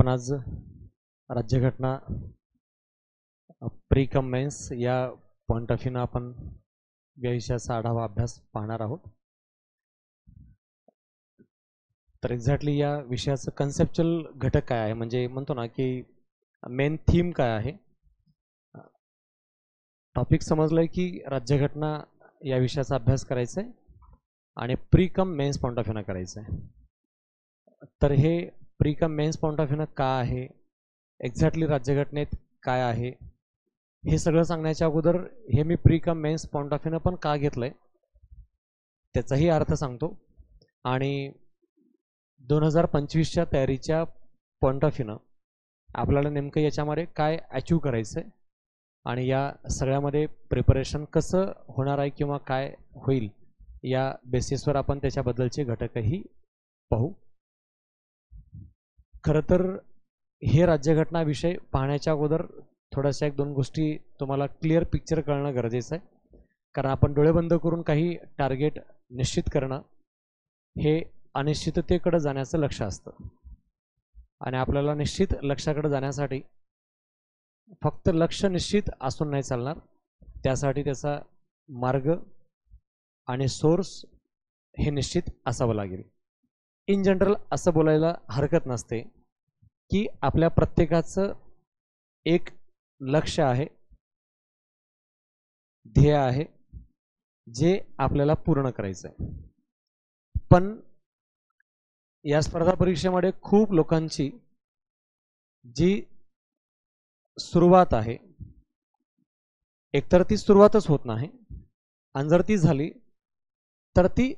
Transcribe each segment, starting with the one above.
आपण आज राज्यघटना प्री कम मेन्स या पॉइंट ऑफ व्ह्यूनं आपण या विषयाचा आढावा अभ्यास पाहणार आहोत. तर एक्झॅक्टली या विषयाचं कन्सेप्च्युअल घटक काय आहे, म्हणजे म्हणतो ना की मेन थीम काय आहे. टॉपिक समजलंय की राज्यघटना या विषयाचा अभ्यास करायचा आहे आणि pre cum mains point of व्ह्यूनं करायचं आहे. तर हे pre cum mains point of व्ह्यूनं का आहे, एक्झॅक्टली राज्यघटनेत काय आहे, हे सगळं सांगण्याच्या अगोदर हे मी pre cum mains point of व्ह्यूनं पण का घेतलंय त्याचाही अर्थ सांगतो. आणि 2025च्या तयारीच्या पॉइंट ऑफ व्ह्यूनं आपल्याला नेमकं याच्यामध्ये काय अचीव करायचं आहे आणि या सगळ्यामध्ये प्रिपरेशन कसं होणार आहे किंवा काय होईल या बेसिसवर आपण त्याच्याबद्दलचे घटकही पाहू. खरं तर हे राज्यघटना विषय पाहण्याच्या अगोदर थोड्याशा एक दोन गोष्टी तुम्हाला क्लिअर पिक्चर कळणं गरजेचं आहे. कारण आपण डोळे बंद करून काही टार्गेट निश्चित करणं हे अनिश्चिततेकडे जाण्याचं लक्ष्य असतं आणि आपल्याला निश्चित लक्ष्याकडे जाण्यासाठी फक्त लक्ष्य निश्चित असून नाही चालणार, त्यासाठी त्याचा मार्ग आणि सोर्स हे निश्चित असावं लागेल. इन जनरल असं बोलायला हरकत नसते की आपल्या प्रत्येकाचं एक लक्ष्य आहे, ध्येय आहे जे आपल्याला पूर्ण करायचं आहे. पण या स्पर्धा परीक्षेमध्ये खूप लोकांची जी सुरुवात आहे एकतर ती सुरुवातच होत नाही आणि जर ती झाली तर ती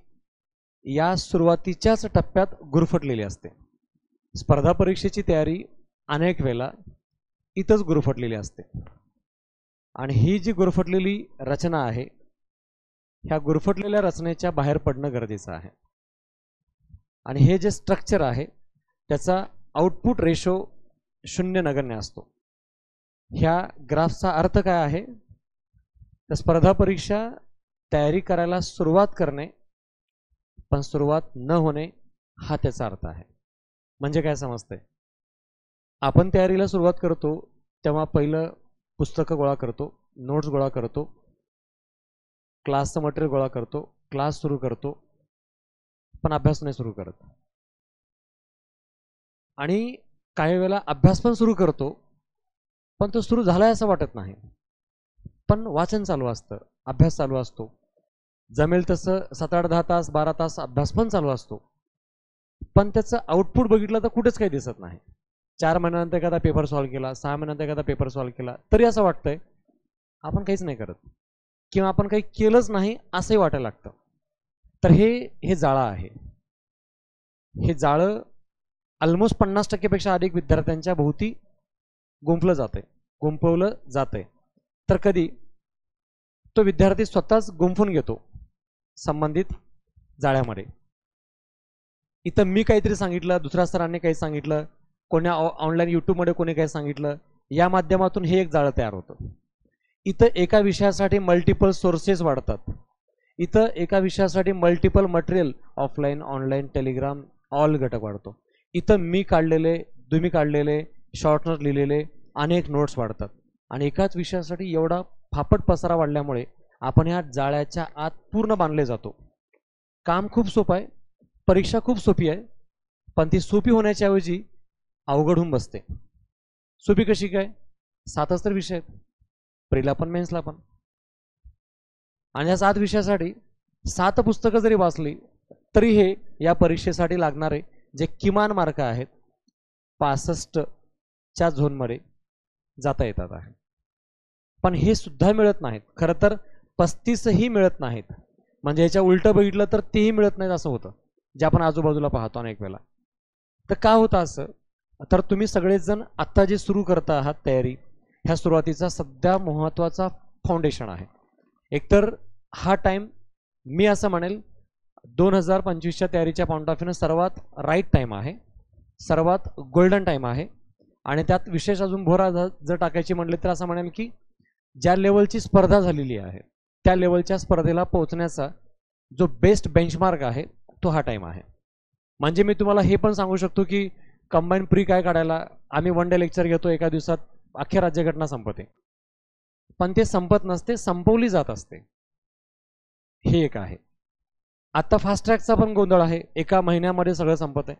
या सुरुवातीच्याच टप्प्यात गुरफटलेली असते. स्पर्धा परीक्षेची तयारी अनेक वेळेला इथंच गुरफटलेली असते आणि ही जी गुरफटलेली रचना आहे ह्या गुरफटलेल्या रचनेच्या बाहेर पडणं गरजेचं आहे. आणि हे जे स्ट्रक्चर आहे त्याचा आउटपुट रेशो 0 नगण्य असतो. ह्या ग्राफचा अर्थ काय आहे, तर स्पर्धा परीक्षा तयारी करायला सुरुवात करणे पण सुरुवात न होणे हा त्याचा अर्थ आहे. म्हणजे काय समजतंय, आपण तयारीला सुरुवात करतो तेव्हा पहिलं पुस्तकं गोळा करतो, नोट्स गोळा करतो, क्लासचं मटेरियल गोळा करतो, क्लास सुरू करतो, पण अभ्यास नाही सुरू करत. आणि काही वेळेला अभ्यास पण सुरू करतो पण तो सुरू झालाय असं वाटत नाही, पण वाचन चालू असतं, अभ्यास चालू असतो, जमेल तसं 7-8-10 तास 12 तास अभ्यास पण चालू असतो, पण त्याचं आउटपुट बघितलं तर कुठेच काही दिसत नाही. 4 महिन्यानंतर एखादा पेपर सॉल्व्ह केला, 6 महिन्यानंतर एखादा पेपर सॉल्व्ह केला तरी असं वाटतंय आपण काहीच नाही करत किंवा आपण काही केलंच नाही असंही वाटायला लागतं. तर हे जाळं आहे. हे जाळं ऑलमोस्ट 50% पेक्षा अधिक विद्यार्थ्यांच्या भोवती गुंफवलं जातंय. तर कधी तो विद्यार्थी स्वतःच गुंफून घेतो संबंधित जाळ्यामध्ये. इथं मी काहीतरी सांगितलं, दुसऱ्या सरांनी काही सांगितलं, कोणी ऑनलाईन यूट्यूबमध्ये कोणी काही सांगितलं, या माध्यमातून हे एक जाळं तयार होतं. इथं एका विषयासाठी मल्टिपल सोर्सेस वाढतात, इथं एका विषयासाठी multiple material offline online Telegram all घटक वाढतो. इथं मी काढलेले, तुम्ही काढलेले, शॉर्ट नोट्स लिहिलेले अनेक नोट्स वाढतात आणि एकाच विषयासाठी एवढा फापट पसारा वाढल्यामुळे आपण ह्या जाळ्याच्या आत पूर्ण बांधले जातो. काम खूप सोपं आहे, परीक्षा खूप सोपी आहे, पण ती सोपी होण्याच्या ऐवजी अवघड होऊन बसते. सोपी कशी काय, 7च तर विषय आहेत, प्रीला पण मेन्सला पण, आणि या 7 विषयासाठी 7 पुस्तकं जरी वाचली तरी हे या परीक्षेसाठी लागणारे जे किमान मार्क आहेत 65च्या झोनमध्ये जाता येतात आहे. पण हे सुद्धा मिळत नाहीत, खरं तर 35ही मिळत नाहीत. म्हणजे याच्या उलटं बघितलं तर तेही मिळत नाहीत असं होतं, जे आपण आजूबाजूला पाहतो अनेक वेळेला. तर का होतं असं, तर तुम्ही सगळेच जण आत्ता जे सुरू करता आहात तयारी, ह्या सुरुवातीचा सध्या महत्त्वाचा फाउंडेशन आहे. एकतर हा टाईम मी असं म्हणेल 2025च्या तयारीच्या पॉइंट ऑफ व्ह्यूनं सर्वात राईट टाईम आहे, सर्वात गोल्डन टाईम आहे. आणि त्यात विशेष अजून भोरा जर टाकायची म्हणले तर असं म्हणेल की ज्या लेवलची स्पर्धा झालेली आहे त्या लेवलच्या स्पर्धेला पोहोचण्याचा जो बेस्ट बेंचमार्क आहे तो हा टाईम आहे. म्हणजे मी तुम्हाला हे पण सांगू शकतो की कंबाईन प्री काय काढायला आम्ही वन डे लेक्चर घेतो, एका दिवसात अख्ख्या राज्यघटना संपते, पण ते संपत नसते, संपवली जात असते. हे एक आहे. आता फास्ट ट्रॅकचा पण गोंधळ आहे, एका महिन्यामध्ये सगळं संपत आहे.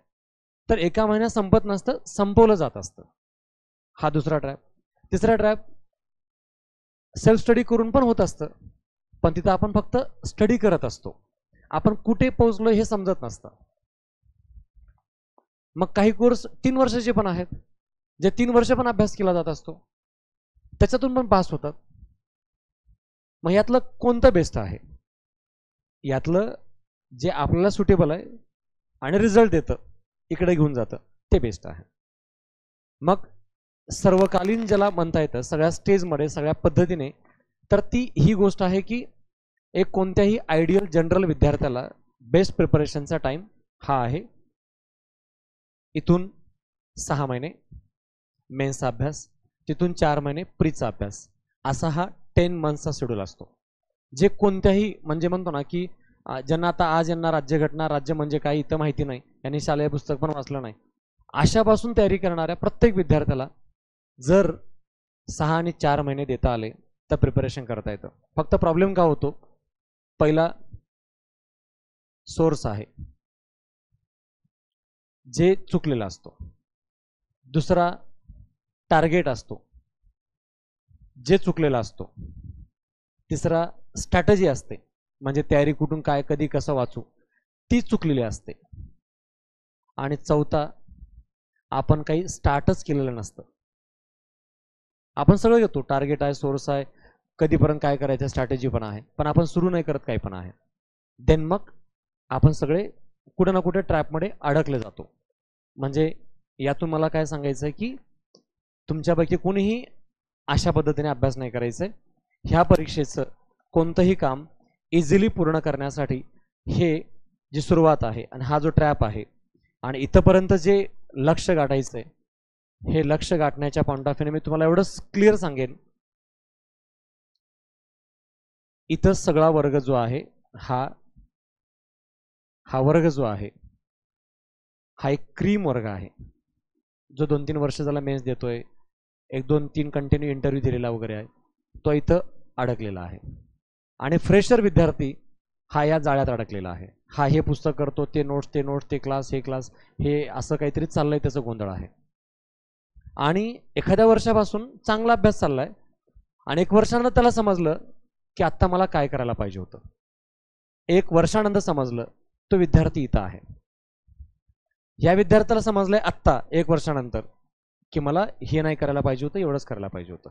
तर एका महिन्यात संपत नसतं, संपवलं जात असतं. हा दुसरा ट्रॅप. तिसरा ट्रॅप, सेल्फ स्टडी करून पण होत असतं, पण तिथं आपण फक्त स्टडी करत असतो, आपण कुठे पोहोचलो हे समजत नसतं. मग काही कोर्स 3 वर्षाचे पण आहेत, जे 3 वर्ष पण अभ्यास केला जात असतो, त्याच्यातून पण पास होतात. मग यातलं कोणतं बेस्ट आहे? यातलं जे आपल्याला सुटेबल आहे आणि रिझल्ट देतं, इकडे घेऊन जातं, ते बेस्ट आहे. मग सर्वकालीन ज्याला म्हणता येतं सगळ्या स्टेजमध्ये सगळ्या पद्धतीने, तर ती ही गोष्ट आहे की एक कोणत्याही आयडियल जनरल विद्यार्थ्याला बेस्ट प्रिपरेशनचा टाइम हा आहे. इथून 6 महिने मेन्सचा अभ्यास, तिथून 4 महिने प्रीचा अभ्यास, असा हा 10 मंथचा शेड्यूल असतो. जे कोणत्याही म्हणजे म्हणतो ना की ज्यांना आता आज यांना राज्यघटना, राज्य म्हणजे काय इथं माहिती नाही, यांनी शालेय पुस्तक पण वाचलं नाही, अशापासून तयारी करणाऱ्या प्रत्येक विद्यार्थ्याला जर 6 आणि 4 महिने देता आले तर प्रिपरेशन करता येतं. फक्त प्रॉब्लेम का होतो? पहिला सोर्स आहे जे चुकलेला असतो, दुसरा टार्गेट असतो जे चुकलेला असतो, तिसरा स्ट्रॅटेजी असते म्हणजे तयारी कुठून काय कधी कसं वाचू ती चुकलेली असते, आणि चौथा आपण काही स्टार्टच केलेलं नसतं. आपण सगळं घेतो, टार्गेट आहे, सोर्स आहे, कधीपर्यंत काय करायचं स्ट्रॅटेजी पण आहे, पण आपण सुरू नाही करत काही पण आहे. देन मग आपण सगळे कुठे ना कुठे ट्रॅपमध्ये अडकले जातो. म्हणजे यातून मला काय सांगायचं आहे की तुमच्यापैकी कोणीही अशा पद्धतीने अभ्यास नाही करायचं आहे. ह्या परीक्षेचं कोणतंही काम इझिली पूर्ण करण्यासाठी हे जी सुरुवात आहे आणि हा जो ट्रॅप आहे आणि इथंपर्यंत जे लक्ष गाठायचं आहे, हे लक्ष गाठण्याच्या पॉइंट ऑफ व्ह्यूने मी तुम्हाला एवढंच क्लिअर सांगेन, इथं सगळा वर्ग जो आहे हा वर्ग जो आहे हा एक क्रीम वर्ग आहे, जो 2-3 वर्ष झाला मेन्स देतोय, 1-2-3 कंटिन्यू इंटरव्ह्यू दिलेला वगैरे आहे, तो इथं अडकलेला आहे. आणि फ्रेशर विद्यार्थी हा या जाळ्यात अडकलेला आहे. हा हे पुस्तक करतो, ते नोट्स ते क्लास हे क्लास, हे असं काहीतरी चाललंय, त्याचं गोंधळ आहे. आणि एखाद्या वर्षापासून चांगला अभ्यास चाललाय आणि 1 वर्षानंतर त्याला समजलं की आत्ता मला काय करायला पाहिजे होतं, 1 वर्षानंतर समजलं, तो विद्यार्थी इथं आहे. या विद्यार्थ्याला समजलंय आत्ता 1 वर्षानंतर की मला हे नाही करायला पाहिजे होतं, एवढंच करायला पाहिजे होतं,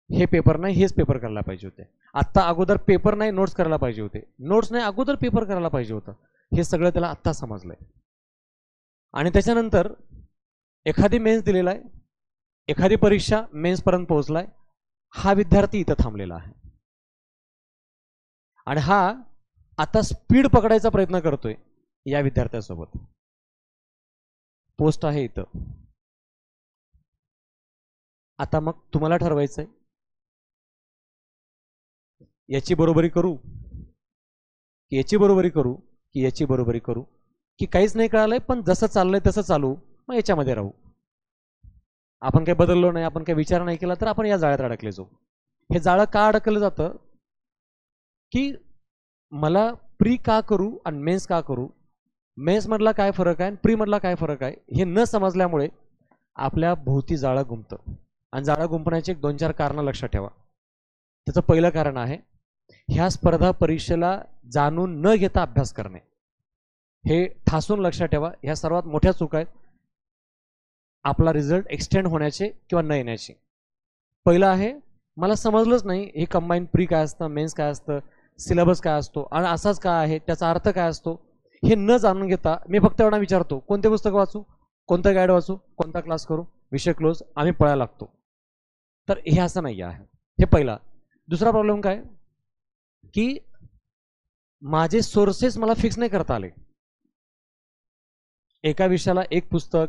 हे पेपर नाही हेच पेपर करायला पाहिजे होते, आत्ता अगोदर पेपर नाही नोट्स करायला पाहिजे होते, नोट्स नाही अगोदर पेपर करायला पाहिजे होतं, हे सगळं त्याला आत्ता समजलंय. आणि त्याच्यानंतर एखादी मेन्स दिलेला आहे, एखादी परीक्षा मेन्सपर्यंत पोहोचलाय, हा विद्यार्थी इथं थांबलेला आहे आणि हा आता स्पीड पकडायचा प्रयत्न करतोय. या विद्यार्थ्यासोबत पोस्ट आहे इथं. आता मग तुम्हाला ठरवायचंय याची बरोबरी करू की याची बरोबरी करू की याची बरोबरी करू, की काहीच नाही कळालंय पण जसं चाललंय तसं चालू, मग याच्यामध्ये राहू. आपण काही बदललो नाही, आपण काही विचार नाही केला, तर आपण या जाळ्यात अडकले जाऊ. हे जाळं का अडकलं जातं की मला प्री का करू आणि मेन्स का करू, मेन्स मधला काय फरक आहे आणि प्री मधला काय फरक आहे हे न समजल्यामुळे आपल्या भोवती जाळं घुमतं. आणि जाळं गुंफण्याची 2-4 कारणं लक्षात ठेवा. त्याचं पहिलं कारण आहे ह्या स्पर्धा परीक्षेला जाणून न घेता अभ्यास करणे. हे ठासून लक्षात ठेवा, ह्या सर्वात मोठ्या चुका आहेत आपला रिझल्ट एक्सटेंड होण्याचे किंवा न येण्याचे. पहिलं आहे मला समजलंच नाही हे कंबाईन प्री काय असतं, मेन्स काय असतं, सिलेबस काय असतो आणि असाच काय आहे, त्याचा अर्थ काय असतो, हे न जाणून घेता मी फक्त एवढा विचारतो कोणते पुस्तक वाचू, कोणतं गाईड वाचू, कोणता क्लास करू, विषय क्लोज, आम्ही पळायला लागतो. तर हे असं नाही आहे, हे पहिला. दुसरा प्रॉब्लेम काय की माझे सोर्सेस मला फिक्स नाही करता आले. एका विषयाला एक पुस्तक,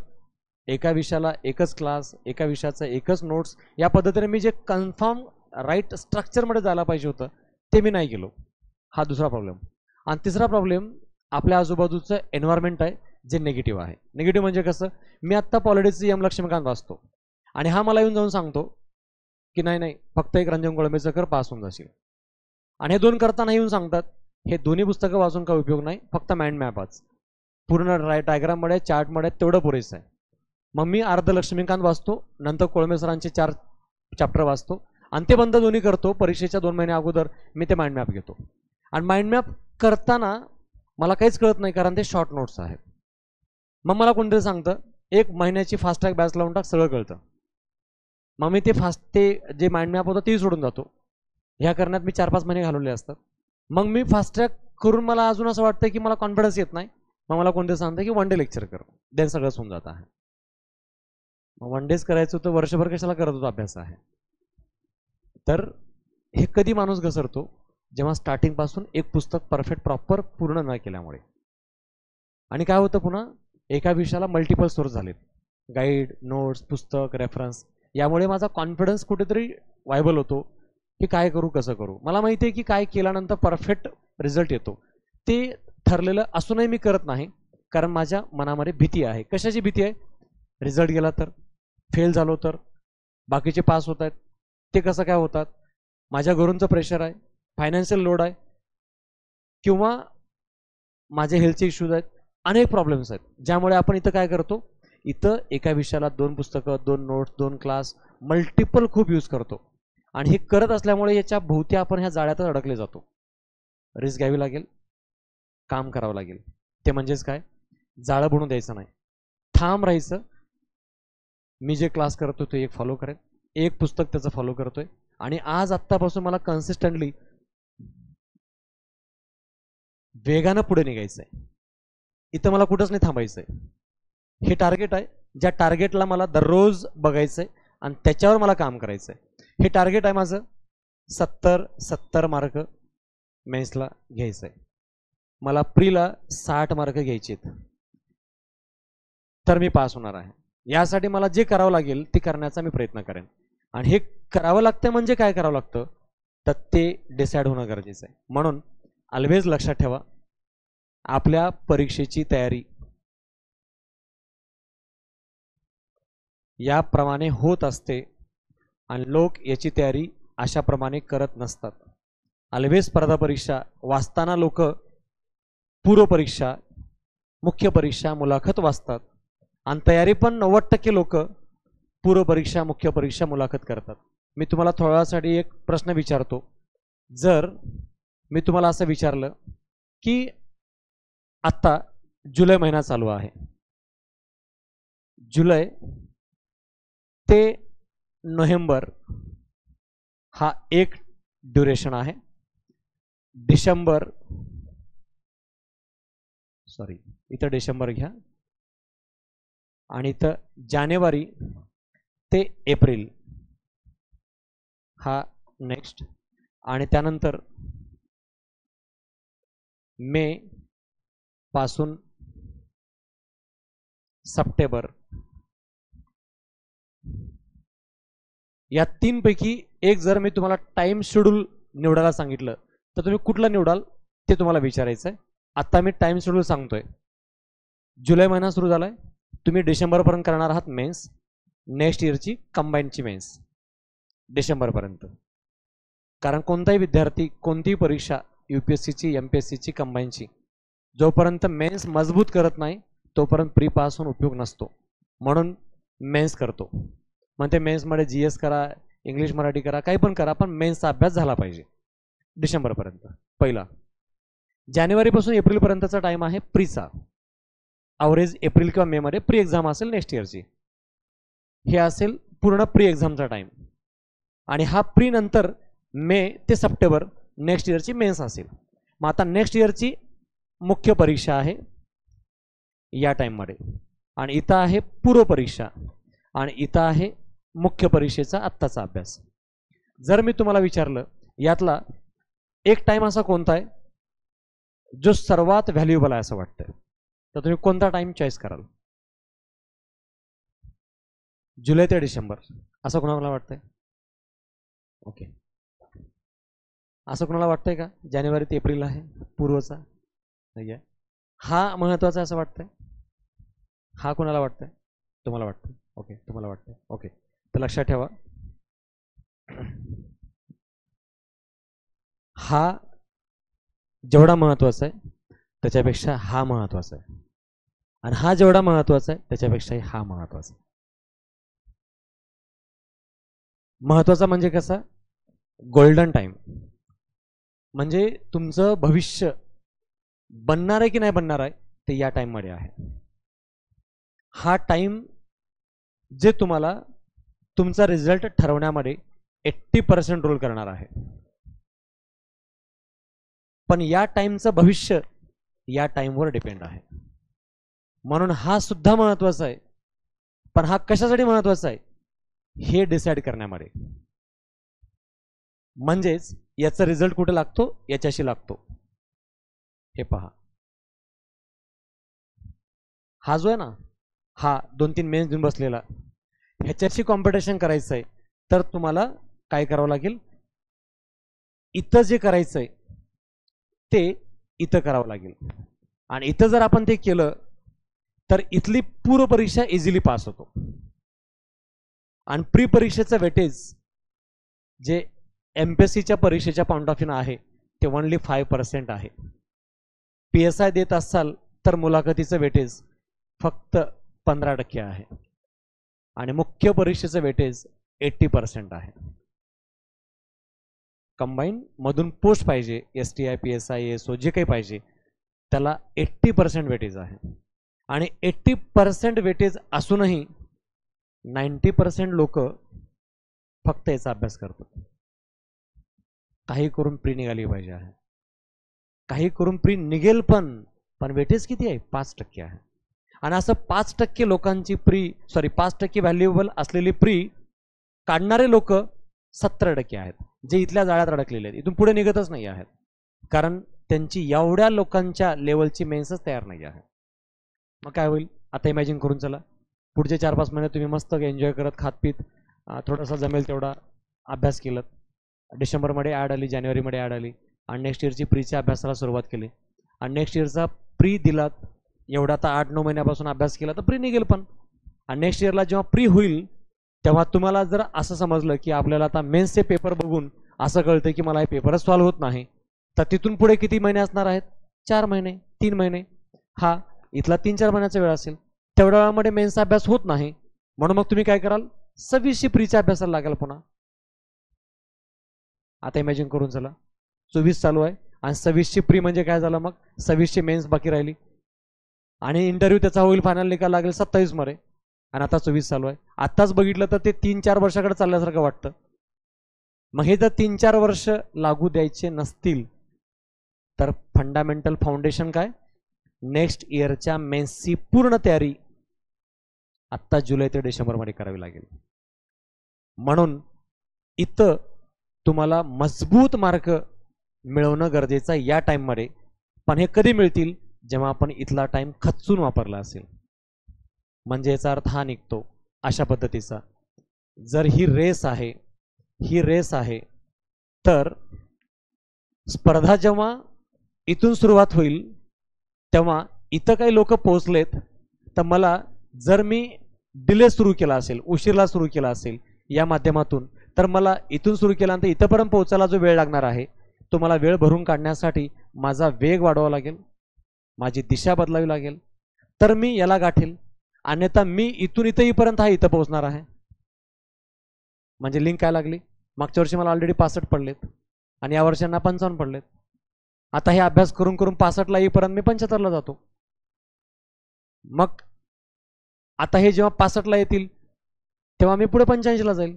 एका विषयाला एकच क्लास, एका विषयाचा एकच नोट्स, या पद्धतीने मी जे कन्फर्म राईट स्ट्रक्चरमध्ये जायला पाहिजे होतं ते मी नाही गेलो. हा दुसरा प्रॉब्लेम. आणि तिसरा प्रॉब्लेम आपल्या आजूबाजूचं एन्व्हायरमेंट आहे जे निगेटिव्ह आहे. निगेटिव्ह म्हणजे कसं, मी आत्ता पॉलिटिक्सचं एम लक्ष्मीकांत वाचतो आणि हा मला येऊन जाऊन सांगतो की नाही नाही फक्त एक रंजन कोळंबेचं कर, पास होऊन जाशील. आणि हे दोन करताना येऊन सांगतात हे दोन्ही पुस्तकं वाचून काय उपयोग नाही, फक्त माइंड मॅप वाच, पूर्ण डायग्राममध्ये चार्टमध्ये तेवढं पुरेसं आहे. मग मी अर्ध लक्ष्मीकांत वाचतो, नंतर कोळंबे सरांचे 4 चॅप्टर वाचतो आणि ते बंद दोन्ही करतो. परीक्षेच्या 2 महिने अगोदर मी ते माइंड मॅप घेतो आणि माइंड मॅप करताना मला काहीच कळत नाही कारण ते शॉर्ट नोट्स आहेत. मग मला कोणतरी सांगतं 1 महिन्याची फास्ट ट्रॅक बॅच लावून टाक, सगळं कळतं. मग मी ते जे माइंड मॅप होतं ते सोडून जातो. ह्या करण्यात मी 4-5 महिने घालवले असतात. मग मी फास्ट ट्रॅक करून मला अजून असं वाटतं की मला कॉन्फिडन्स येत नाही. मग मला कोणतरी सांगतं की 1 डे लेक्चर कर, देन सगळं होऊन जात आहे. मग 1 डेच करायचं होतं, वर्षभर कशाला करत होतो अभ्यास आहे. तर हे कधी माणूस घसरतो, जेव्हा स्टार्टिंग पासून एक पुस्तक परफेक्ट प्रॉपर पूर्ण न केल्यामुळे. आणि काय होतं पुन्हा, एका विषयाला मल्टिपल सोर्स झालेत, गाईड, नोट्स, पुस्तक, रेफरन्स. यामुळे माझा कॉन्फिडन्स कुठेतरी वायबल होतो की काय करू, कसं करू. मला माहिती आहे की काय केल्यानंतर परफेक्ट रिझल्ट येतो. ते ठरलेलं असूनही मी करत नाही कारण माझ्या मनामध्ये भीती आहे. कशाची भीती आहे, रिझल्ट गेला तर, फेल झालो तर, बाकीचे पास होत आहेत ते कसं काय होतात, माझ्या घरूनचं प्रेशर आहे, फायनान्शियल लोड आहे, किंवा माझे हेल्थचे इश्यूज आहेत, अनेक प्रॉब्लेम्स आहेत. ज्यामुळे आपण इथं काय करतो, इथं एका विषयाला 2 पुस्तकं, 2 नोट्स, 2 क्लास, मल्टिपल खूप यूज करतो. आणि हे करत असल्यामुळे याच्या भोवती आपण ह्या जाळ्यातच अडकले जातो. रिस्क घ्यावी लागेल, काम करावं लागेल. ते म्हणजेच काय, जाळं बनवून द्यायचं नाही, ठाम राहायचं. मी जे क्लास करतो ते एक फॉलो करेन, एक पुस्तक त्याचं फॉलो करतोय आणि आज आत्तापासून मला कन्सिस्टंटली वेगानं पुढे निघायचं आहे. इथं मला कुठंच नाही थांबायचं आहे. हे टार्गेट आहे, ज्या टार्गेटला मला दररोज बघायचं आहे आणि त्याच्यावर मला काम करायचं आहे. हे टार्गेट आहे माझं, 70 मार्क मेन्सला घ्यायचं आहे. मला प्रीला 60 मार्क घ्यायचे आहेत, तर मी पास होणार आहे. यासाठी मला जे करावं लागेल ते करण्याचा मी प्रयत्न करेन. आणि हे करावं लागतं म्हणजे काय करावं लागतं, तर ते डिसाईड होणं गरजेचं आहे. म्हणून ऑलवेज लक्षात ठेवा, आपल्या परीक्षेची तयारी याप्रमाणे होत असते आणि लोक याची तयारी अशाप्रमाणे करत नसतात. ऑलवेज स्पर्धा परीक्षा वाचताना लोक पूर्व परीक्षा, मुख्य परीक्षा, मुलाखत वाचतात आणि तयारी पण 90% लोक पूर्व परीक्षा, मुख्य परीक्षा, मुलाखत करतात. मी तुम्हाला थोड्या वेळासाठी एक प्रश्न विचारतो. जर मी तुम्हाला असं विचारलं की आत्ता जुलै महिना चालू आहे, जुलै ते नोव्हेंबर हा एक ड्युरेशन आहे, डिसेंबर, सॉरी इथं डिसेंबर घ्या, आणि इथं जानेवारी ते एप्रिल हा नेक्स्ट, आणि त्यानंतर मे पासून सप्टेंबर. या 3 पैकी एक जर मी तुम्हाला टाइम शेड्यूल निवडायला सांगितलं तर तुम्ही कुठलं निवडाल ते तुम्हाला विचारायचं आहे. आता मी टाइम शेड्यूल सांगतोय. जुलै महिना सुरू झालाय, तुम्ही डिसेंबरपर्यंत करणार आहात मेन्स, नेक्स्ट इयरची कंबाईनची मेन्स डिसेंबरपर्यंत. कारण कोणताही विद्यार्थी कोणतीही परीक्षा UPSCची, MPSCची, कंबाईनची जोपर्यंत मेन्स मजबूत करत नाही तोपर्यंत प्री पास होऊन उपयोग नसतो. म्हणून मेन्स करतो. मग ते मेन्समध्ये GS करा, इंग्लिश मराठी करा, काही पण करा, पण मेन्सचा अभ्यास झाला पाहिजे डिसेंबरपर्यंत. पहिला जानेवारीपासून एप्रिलपर्यंतचा टाइम आहे प्रीचा. अवरेज एप्रिल किंवा मे मध्ये प्री एक्झाम असेल नेक्स्ट इयरची, हे असेल पूर्ण प्री एक्झामचा टाइम. आणि हा प्री नंतर मे ते सप्टेंबर नेक्स्ट इयरची मेन्स असेल. मग आता नेक्स्ट इयरची मुख्य परीक्षा आहे या टाइममध्ये, आणि इथं आहे पूर्व परीक्षा, आणि इथं आहे मुख्य परीक्षेचा आत्ताचा अभ्यास. जर मी तुम्हाला विचारलं यातला एक टाइम असा कोणता आहे जो सर्वात व्हॅल्युएबल आहे असं वाटतं, तर तुम्ही कोणता टाइम चॉईस कराल? जुलै ते डिसेंबर असं कोणाला वाटतंय? ओके. असं कोणाला वाटतंय का जानेवारी ते एप्रिल आहे पूर्वचा? नाही आहे, हा महत्वाचा असं वाटतंय? हा कोणाला वाटतंय? तुम्हाला वाटतं? ओके, तुम्हाला वाटतं. ओके, तर लक्षात ठेवा, हा जेवढा महत्वाचा आहे त्याच्यापेक्षा हा महत्वाचा आहे, आणि हा जेवढा महत्वाचा आहे त्याच्यापेक्षाही हा महत्वाचा आहे. महत्वाचा म्हणजे कसा? गोल्डन टाइम, म्हणजे तुमचं भविष्य बनणार आहे की नाही बनणार आहे ते या टाइम मध्ये आहे. हा टाइम जे तुम्हाला तुमचा रिझल्ट ठरवण्यामध्ये 80% रोल करणार आहे. पण या टाइमचं भविष्य या टाइमवर डिपेंड आहे. म्हणून हा सुद्धा महत्वाचा आहे. पण हा कशासाठी महत्वाचा आहे हे डिसाइड करण्यामध्ये. म्हणजेच याचा रिझल्ट कुठे लागतो? याच्याशी लागतो. हे पहा, हा जो आहे ना, हा 2-3 मेन्स घेऊन बसलेला, ह्याच्याशी कॉम्पिटिशन करायचं आहे तर तुम्हाला काय करावं लागेल? इथं जे करायचंय ते इथं करावं लागेल. आणि इथं जर आपण ते केलं तर इथली पूर्व परीक्षा इझिली पास होतो. आणि प्री परीक्षेचं वेटेज जे एमपीएससीच्या परीक्षेच्या पॉइंट ऑफ व्ह्यू आहे ते ओनली 5% आहे. PSI देत असाल तर मुलाखतीचं वेटेज फक्त 15% आहे, आणि मुख्य परीक्षेचं वेटेज 80% आहे. कंबाईन मधून पोस्ट पाहिजे, STI PSI ASO जे काही पाहिजे त्याला 80% वेटेज आहे. आणि 80% वेटेज असूनही 90% लोक फक्त याचा अभ्यास करतात. काही करून प्री निघाली पाहिजे आहे, काही करून प्री निघेल, पण वेटेज किती आहे? 5% आहे. आणि असं 5% लोकांची 5% व्हॅल्युएबल असलेली प्री काढणारे लोक 70% आहेत, जे इथल्या जाळ्यात अडकलेले आहेत, इथून पुढे निघतच नाही आहेत, कारण त्यांची एवढ्या लोकांच्या लेवलची मेन्सच तयार नाही आहे. मग काय होईल? आता इमॅजिन करून चला, पुढचे 4-5 महिने तुम्ही मस्त एन्जॉय करत खात पीत थोडासा जमेल तेवढा अभ्यास केलं. डिसेंबरमध्ये ॲड आली, जानेवारीमध्ये ॲड आली, आणि नेक्स्ट इयरची प्रीच्या अभ्यासाला सुरुवात केली, आणि नेक्स्ट इयरचा प्री दिलात, एवढा आता 8-9 महिन्यापासून अभ्यास केला तर प्री निघेल. पण आणि नेक्स्ट इयरला जेव्हा प्री होईल तेव्हा तुम्हाला जर असं समजलं की आपल्याला आता मेन्सचे पेपर बघून असं कळतं की मला हे पेपरच सॉल्व्ह होत नाही, तर तिथून पुढे किती महिने असणार आहेत? 4 महिने, 3 महिने. हा इथला 3-4 महिन्याचा वेळ असेल. तेवढ्या वेळामध्ये मेन्सचा अभ्यास होत नाही, म्हणून मग तुम्ही काय कराल? 26ची प्रीच्या अभ्यासाला लागेल पुन्हा. आता इमॅजिन करून चला, 24 चालू आहे आणि 26ची प्री म्हणजे काय झालं? मग 26ची मेन्स बाकी राहिली, आणि इंटरव्ह्यू त्याचा होईल, फायनल निकाल लागेल 27 मध्ये, आणि आता 24 चालू आहे. आत्ताच बघितलं तर ते 3-4 वर्षाकडे चालल्यासारखं वाटतं. मग हे जर 3-4 वर्ष लागू द्यायचे नसतील तर फंडामेंटल फाउंडेशन काय? नेक्स्ट इयरच्या मेन्सची पूर्ण तयारी आत्ता जुलै ते डिसेंबरमध्ये करावी लागेल. म्हणून इथं तुम्हाला मजबूत मार्क मिळवणं गरजेचं आहे या टाइममध्ये. पण हे कधी मिळतील? जेव्हा आपण इथला टाइम खचून वापरला असेल. म्हणजे याचा अर्थ हा निघतो अशा पद्धतीचा, जर ही रेस आहे तर स्पर्धा जेव्हा इथून सुरुवात होईल तेव्हा इथं काही लोक पोहोचलेत, तर मला जर मी डिले सुरू केला असेल, उशीरला सुरू केला असेल या माध्यमातून, तर मला इथून सुरू केल्यानंतर इथंपर्यंत पोहोचायला जो वेळ लागणार आहे तो मला वेळ भरून काढण्यासाठी माझा वेग वाढवावा लागेल, माझी दिशा बदलावी लागेल, तर मी याला गाठेल. अन्यथा मी इथून इथं येईपर्यंत हा इथं पोहोचणार आहे. म्हणजे लिंक काय लागली? मागच्या वर्षी मला ऑलरेडी 65 पडलेत आणि या वर्षांना 55 पडलेत. आता हे अभ्यास करून करून 65ला येईपर्यंत मी 75ला जातो. मग आता हे जेव्हा 65ला येतील तेव्हा मी पुढे 85ला जाईल.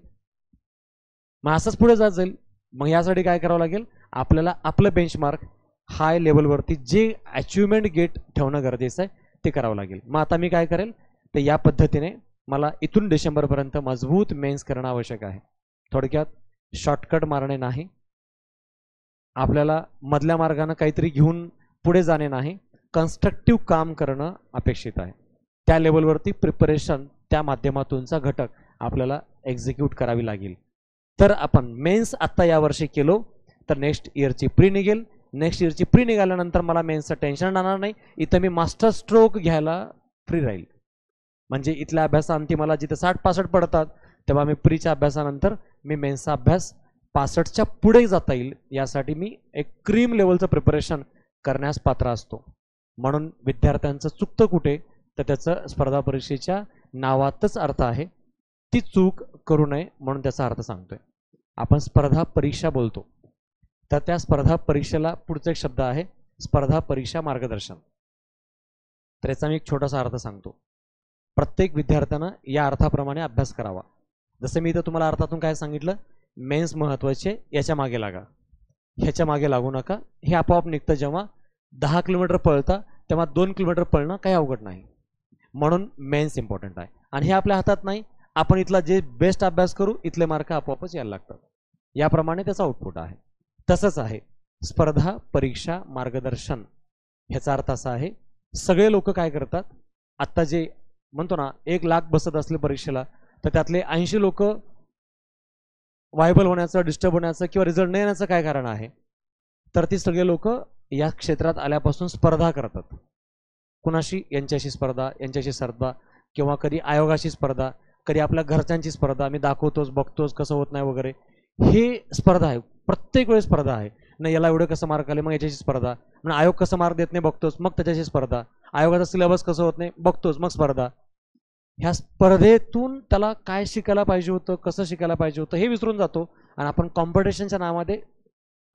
मग असंच पुढे जात जाईल. मग यासाठी काय करावं लागेल? आपल्याला आपलं बेंचमार्क हाय लेवलवरती जे अचिव्हमेंट गेट ठेवणं गरजेचं आहे ते करावं लागेल. मग आता मी काय करेल तर या पद्धतीने मला इथून डिसेंबरपर्यंत मजबूत मेन्स करणं आवश्यक आहे. थोडक्यात शॉर्टकट मारणे नाही, आपल्याला मधल्या मार्गाने काहीतरी घेऊन पुढे जाणे नाही, कन्स्ट्रक्टिव्ह काम करणं अपेक्षित आहे. त्या लेवलवरती प्रिपरेशन त्या माध्यमातूनचा घटक आपल्याला एक्झिक्यूट करावी लागेल. तर आपण मेन्स आत्ता यावर्षी केलो तर नेक्स्ट इयरची प्री निघेल. नेक्स्ट इयरची प्री निघाल्यानंतर मला मेन्सचं टेन्शन राहणार नाही. इथं मी मास्टर स्ट्रोक घ्यायला फ्री राहील. म्हणजे इथल्या अभ्यासाअंती मला जिथे 60-65 पडतात, तेव्हा मी प्रीच्या अभ्यासानंतर मी मेन्सचा अभ्यास 65च्या पुढे जाता येईल यासाठी मी एक क्रीम लेवलचं प्रिपरेशन करण्यास पात्र असतो. म्हणून विद्यार्थ्यांचं चुकतं कुठे, तर त्याचं स्पर्धा परीक्षेच्या नावातच अर्थ आहे. ती चूक करू नये म्हणून त्याचा अर्थ सांगतोय. आपण स्पर्धा परीक्षा बोलतो, तर त्या स्पर्धा परीक्षेला पुढचा एक शब्द आहे स्पर्धा परीक्षा मार्गदर्शन. तर याचा मी एक छोटासा अर्थ सांगतो. प्रत्येक विद्यार्थ्यानं या अर्थाप्रमाणे अभ्यास करावा. जसं मी इथं तुम्हाला अर्थातून काय सांगितलं, मेन्स महत्त्वाचे, याच्या मागे लागा, ह्याच्या मागे लागू नका. हे आपोआप निघतं. जेव्हा 10 किलोमीटर पळता तेव्हा 2 किलोमीटर पळणं काही अवघड नाही. म्हणून मेन्स इम्पॉर्टंट आहे आणि हे आपल्या हातात नाही. आपण इथला जे बेस्ट अभ्यास करू इथले मार्क आपोआपच यायला लागतात. याप्रमाणे त्याचा आउटपुट आहे. तसंच आहे स्पर्धा परीक्षा मार्गदर्शन. ह्याचा अर्थ असा आहे, सगळे लोक काय करतात, आत्ता जे म्हणतो ना 1 लाख बसत असले परीक्षेला, तर त्यातले 80 लोक व्हायबल होण्याचं, डिस्टर्ब होण्याचं किंवा रिझल्ट न येण्याचं काय कारण आहे, तर ती सगळे लोक या क्षेत्रात आल्यापासून स्पर्धा करतात. कुणाशी, यांच्याशी स्पर्धा, यांच्याशी स्पर्धा, किंवा कधी आयोगाशी स्पर्धा, कधी आपल्या घरच्यांची स्पर्धा, मी दाखवतोच बघतोच कसं होत नाही वगैरे. हे स्पर्धा आहे, प्रत्येक वेळेस स्पर्धा आहे. नाही याला एवढे कसं मार्क आले, मग याच्याशी स्पर्धा. मग आयोग कसं मार्क देत नाही बघतोच, मग त्याच्याशी स्पर्धा. आयोगाचा सिलेबस कसं होत नाही बघतोच, मग स्पर्धा. ह्या स्पर्धेतून त्याला काय शिकायला पाहिजे होतं, कसं शिकायला पाहिजे होतं हे विसरून जातो आणि आपण कॉम्पिटिशनच्या नावामध्ये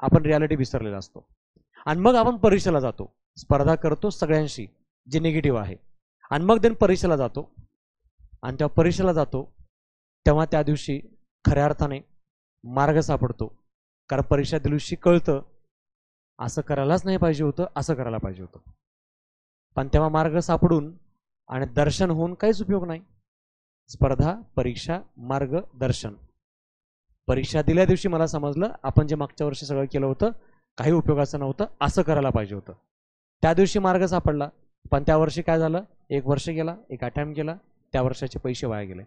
आपण रियालिटी विसरलेला असतो. आणि मग आपण परीक्षेला जातो, स्पर्धा करतो सगळ्यांशी जे निगेटिव्ह आहे, आणि मग देन परीक्षेला जातो. आणि तेव्हा परीक्षेला जातो तेव्हा त्या दिवशी खऱ्या अर्थाने मार्ग सापडतो. कारण परीक्षा दिवशी कळतं असं करायलाच नाही पाहिजे होतं, असं करायला पाहिजे होतं. पण तेव्हा मार्ग सापडून आणि दर्शन होऊन काहीच उपयोग नाही. स्पर्धा परीक्षा मार्गदर्शन. परीक्षा दिल्या दिवशी मला समजलं आपण जे मागच्या वर्षी सगळं केलं होतं काही उपयोगाचं नव्हतं, असं करायला पाहिजे होतं. त्या दिवशी मार्ग सापडला, पण त्या वर्षी काय झालं, 1 वर्ष गेला, 1 अटेम्प्ट गेला, त्या वर्षाचे पैसे वाया गेले.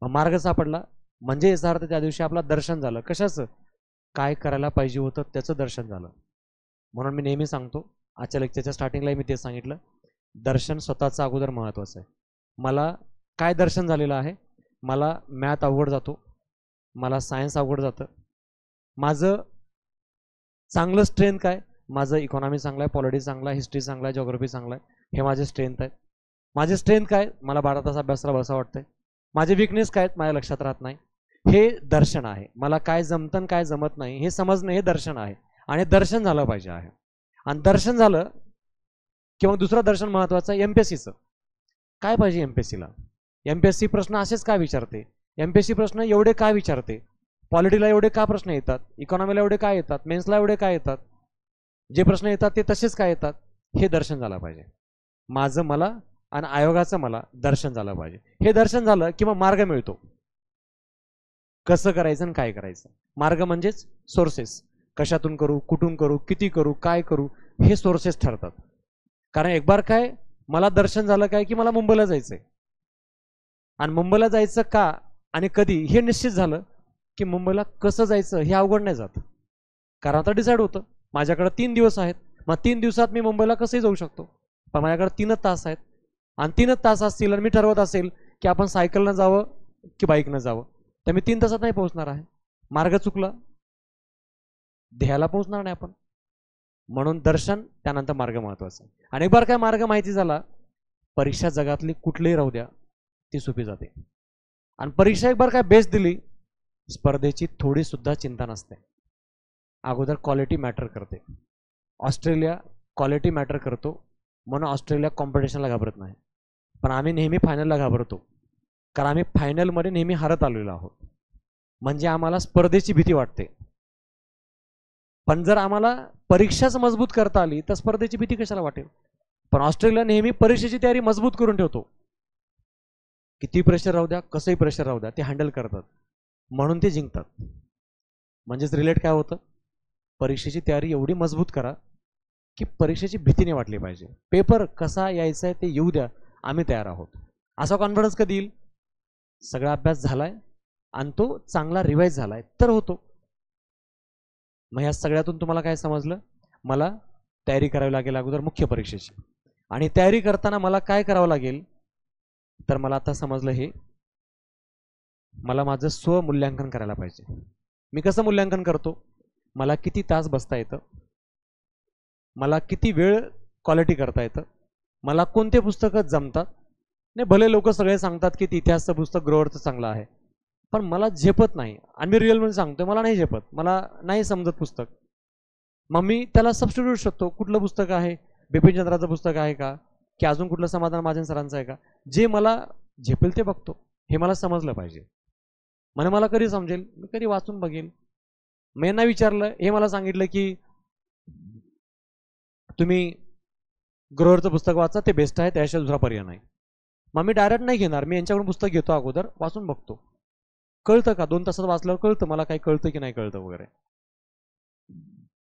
मार्ग सापडला म्हणजे याचा अर्थ त्या दिवशी आपला दर्शन झालं. कशाचं, काय करायला पाहिजे होतं त्याचं दर्शन झालं. म्हणून मी नेहमी सांगतो, आजच्या लेक्चरच्या स्टार्टिंगला मी तेच सांगितलं, दर्शन स्वतःचं अगोदर महत्त्वाचं आहे. मला काय दर्शन झालेलं आहे, मला मॅथ अवघड जातो, मला सायन्स अवघड जातं. माझं चांगलं स्ट्रेंथ काय, माझं इकॉनॉमी चांगलं आहे, पॉलिटिक्स चांगला आहे, हिस्ट्री चांगला आहे, जिओग्राफी चांगला आहे, हे माझे स्ट्रेंथ आहेत. माझे स्ट्रेंथ काय, मला 12 तास अभ्यासाला बसा वाटतंय. माझे विकनेस काय, माझ्या लक्षात राहत नाही. हे दर्शन आहे. मला काय जमतं काय जमत नाही हे समजणं, हे दर्शन आहे. आणि दर्शन झालं पाहिजे आहे. आणि दर्शन झालं किंवा दुसरं दर्शन महत्वाचं आहे एमपीएससीचं. काय पाहिजे एमपीएससीला, एमपीएससी प्रश्न असेच काय विचारते, एमपीएससी प्रश्न एवढे काय विचारते, पॉलिटीला एवढे का प्रश्न येतात, इकॉनॉमीला एवढे काय येतात, मेन्सला एवढे काय येतात, जे प्रश्न येतात ते तसेच काय येतात, हे दर्शन झालं पाहिजे. माझं मला आणि आयोगाचं मला दर्शन झालं पाहिजे. हे दर्शन झालं किंवा मार्ग मिळतो, कसं करायचं आणि काय करायचं. मार्ग म्हणजेच सोर्सेस, कशातून करू, कुठून करू, किती करू, काय करू, हे सोर्सेस ठरतात. कारण एक बार काय मला दर्शन झालं काय की मला मुंबईला जायचंय, आणि मुंबईला जायचं का आणि कधी हे निश्चित झालं की मुंबईला कसं जायचं हे अवघड नाही जात. कारण आता डिसाईड होतं माझ्याकडे 3 दिवस आहेत, मग 3 दिवसात मी मुंबईला कसंही जाऊ शकतो. पण माझ्याकडे 3 तास आहेत, आणि 3 तास असतील आणि मी ठरवत असेल की आपण सायकलनं जावं की बाईकनं जावं, तर मी 3 तासात नाही पोहोचणार आहे. मार्ग चुकला, ध्येयाला पोहोचणार नाही आपण. म्हणून दर्शन त्यानंतर मार्ग महत्वाचा. आणि एक बार काय मार्ग माहिती झाला, परीक्षा जगातली कुठलीही राहू द्या ती सोपी जाते. आणि परीक्षा एक बार काय बेस दिली, स्पर्धेची थोडी सुद्धा चिंता नसते. अगोदर क्वालिटी मॅटर करते. ऑस्ट्रेलिया क्वालिटी मॅटर करतो म्हणून ऑस्ट्रेलिया कॉम्पिटिशनला घाबरत नाही. पण आम्ही नेहमी फायनलला घाबरतो, कारण आम्ही फायनलमध्ये नेहमी हारत आलेलो आहोत. म्हणजे आम्हाला स्पर्धेची भीती वाटते. पण जर आम्हाला परीक्षाच मजबूत करता आली तर स्पर्धेची भीती कशाला वाटेल. पण ऑस्ट्रेलिया नेहमी परीक्षेची तयारी मजबूत करून ठेवतो. किती प्रेशर राहू द्या, कसंही प्रेशर राहू द्या, ते हँडल करतात म्हणून ते जिंकतात. म्हणजेच रिलेट काय होतं, परीक्षेची तयारी एवढी मजबूत करा की परीक्षेची भीती नाही वाटली पाहिजे. पेपर कसा यायचा आहे ते येऊ द्या, आम्ही तयार आहोत. असा कॉन्फिडन्स कधी येईल, सगळा अभ्यास झालाय आणि तो चांगला रिवाईज झालाय तर होतो. मग या सगळ्यातून तुम्हाला काय समजलं, मला तयारी करावी लागेल अगोदर मुख्य परीक्षेची. आणि तयारी करताना मला काय करावं लागेल, तर मला आता समजलं हे मला माझं स्वमूल्यांकन करायला पाहिजे. मी कसं मूल्यांकन करतो? मला किती तास बसता येतं, मला किती वेळ क्वालिटी करता येतं, मला कोणते पुस्तकं जमतात. नाही, भले लोक सगळे सांगतात की इतिहासचं पुस्तक ग्रोअरचं चांगलं आहे, पण मला झेपत नाही. आणि मी रिअलमध्ये सांगतोय, मला नाही झेपत, मला नाही समजत पुस्तक. मग मी त्याला सबस्टिट्यूट शोधतो. कुठलं पुस्तक आहे? बिपिन चंद्राचं पुस्तक आहे का, की अजून कुठलं समाधान महाजन सरांचं आहे का? जे मला झेपेल ते बघतो. हे मला समजलं पाहिजे. म्हणजे मला कधी समजेल? मी कधी वाचून बघेल. मी यांना विचारलं, हे मला सांगितलं की तुम्ही ग्रोअरचं पुस्तक वाचा, ते बेस्ट आहे, त्याशिवाय दुसरा पर्याय नाही. मग मी डायरेक्ट नाही घेणार, मी यांच्याकडून पुस्तक घेतो, अगोदर वाचून बघतो. कळतं का? 2 तासात वाचल्यावर कळतं मला काही कळतं की नाही कळतं वगैरे.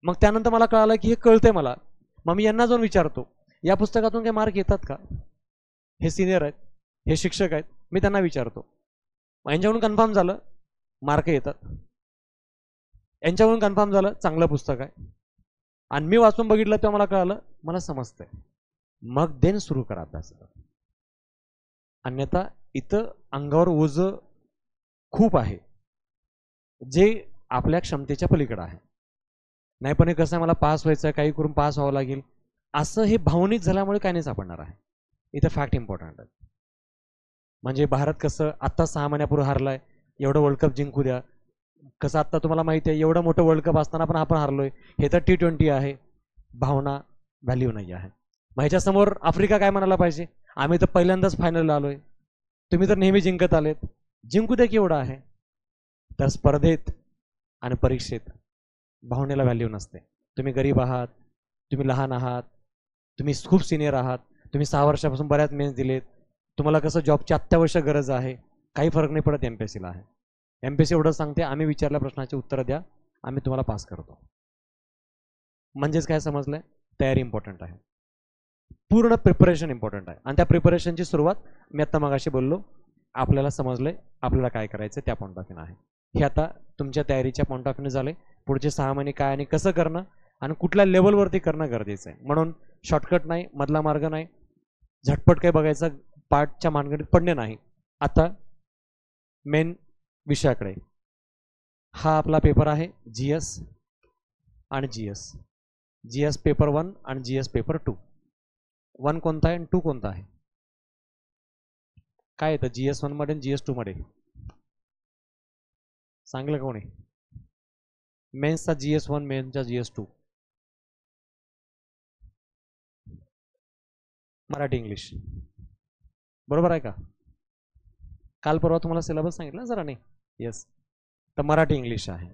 मग त्यानंतर मला कळालं की हे कळतंय मला. मग मी यांना जाऊन विचारतो, या पुस्तकातून काही मार्क येतात का? हे सिनियर आहेत, हे शिक्षक आहेत, मी त्यांना विचारतो. यांच्याकडून कन्फर्म झालं मार्क येतात, यांच्याकडून कन्फर्म झालं चांगलं पुस्तक आहे, आणि मी वाचून बघितलं तेव्हा मला कळालं मला समजतंय, मग देन सुरू करा अभ्यास. अन्यथा इथं अंगावर ओझं खूप आहे जे आपल्या क्षमतेच्या पलीकडे आहे. नाही पण हे कसं आहे, मला पास व्हायचं आहे, काही करून पास व्हावं लागेल, असं हे भावनिक झाल्यामुळे काही नाही सापडणार आहे. इथं फॅक्ट इम्पॉर्टंट आहे. म्हणजे भारत कसं आत्ता 6 महिन्यापूर्वी हारलाय, एवढं वर्ल्ड कप जिंकू द्या. कसं आत्ता तुम्हाला माहिती आहे, एवढं मोठं वर्ल्ड कप असताना पण आपण हारलोय. हे तर T20 आहे, भावना व्हॅल्यू नाही आहे. मग ह्याच्यासमोर आफ्रिका काय म्हणायला पाहिजे? आम्ही तर पहिल्यांदाच फायनलला आलोय, तुम्ही तर नेहमी जिंकत आलेत, जिंकू द्या केवढं आहे. तर स्पर्धेत आणि परीक्षेत भावनेला व्हॅल्यू नसते. तुम्ही गरीब आहात, तुम्ही लहान आहात, तुम्ही खूप सिनियर आहात, तुम्ही 6 वर्षापासून बऱ्याच मेन्स दिलेत, तुम्हाला कसं जॉबची अत्यावश्यक गरज आहे, काही फरक नाही पडत. MPSCला आहे, MPSC एवढं सांगते, आम्ही विचारल्या प्रश्नाची उत्तरं द्या, आम्ही तुम्हाला पास करतो. म्हणजेच काय समजलंय? तयारी इम्पॉर्टंट आहे, पूर्ण प्रिपरेशन इम्पॉर्टंट आहे. आणि त्या प्रिपरेशनची सुरुवात मी आत्ता मगाशी बोललो, आपल्याला समजलंय आपल्याला काय करायचं त्या पॉईंट ऑफ व्ह्यू आहे. हे आता तुमच्या तयारीच्या पॉईंट ऑफ व्ह्यू झाले. पुढचे 6 महिने काय आणि कसं करणं आणि कुठल्या लेवलवरती करणं गरजेचं आहे. म्हणून शॉर्टकट नाही, मधला मार्ग नाही, झटपट काही बघायचं, पार्टच्या मानगडीत पडणे नाही. आता मेन विषयाकडे. हा आपला पेपर आहे GS आणि GS पेपर 1 आणि GS पेपर 2. 1 कोणता आहे आणि 2 कोणता आहे? काय येतं GS 1 मध्ये आणि GS 2 मध्ये? सांगलं कोणी? मेन्सचा GS 1, मेन्सचा GS 2. मराठी इंग्लिश बरोबर आहे का? काल परवा तुम्हाला सिलेबस सांगितलं जरा नाही? येस. तर मराठी इंग्लिश आहे.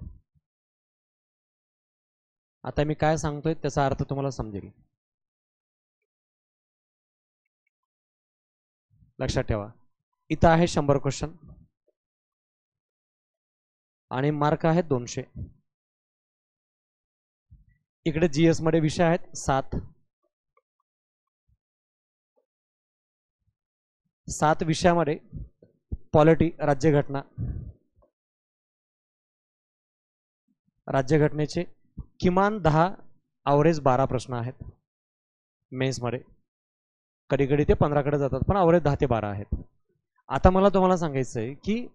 आता मी काय सांगतोय त्याचा अर्थ तुम्हाला समजेल. लक्षात ठेवा, इथं आहे 100 क्वेश्चन आणि मार्क आहेत 200. इकडे GS मध्ये विषय आहेत 7 विषयामध्ये पॉलिटी, राज्यघटनेचे किमान 10, अवरेज 12 प्रश्न आहेत मेन्समध्ये. कधी कधी ते 15 कडे जातात, पण अवरेज 10 ते 12 आहेत. आता मला तुम्हाला सांगायचं आहे की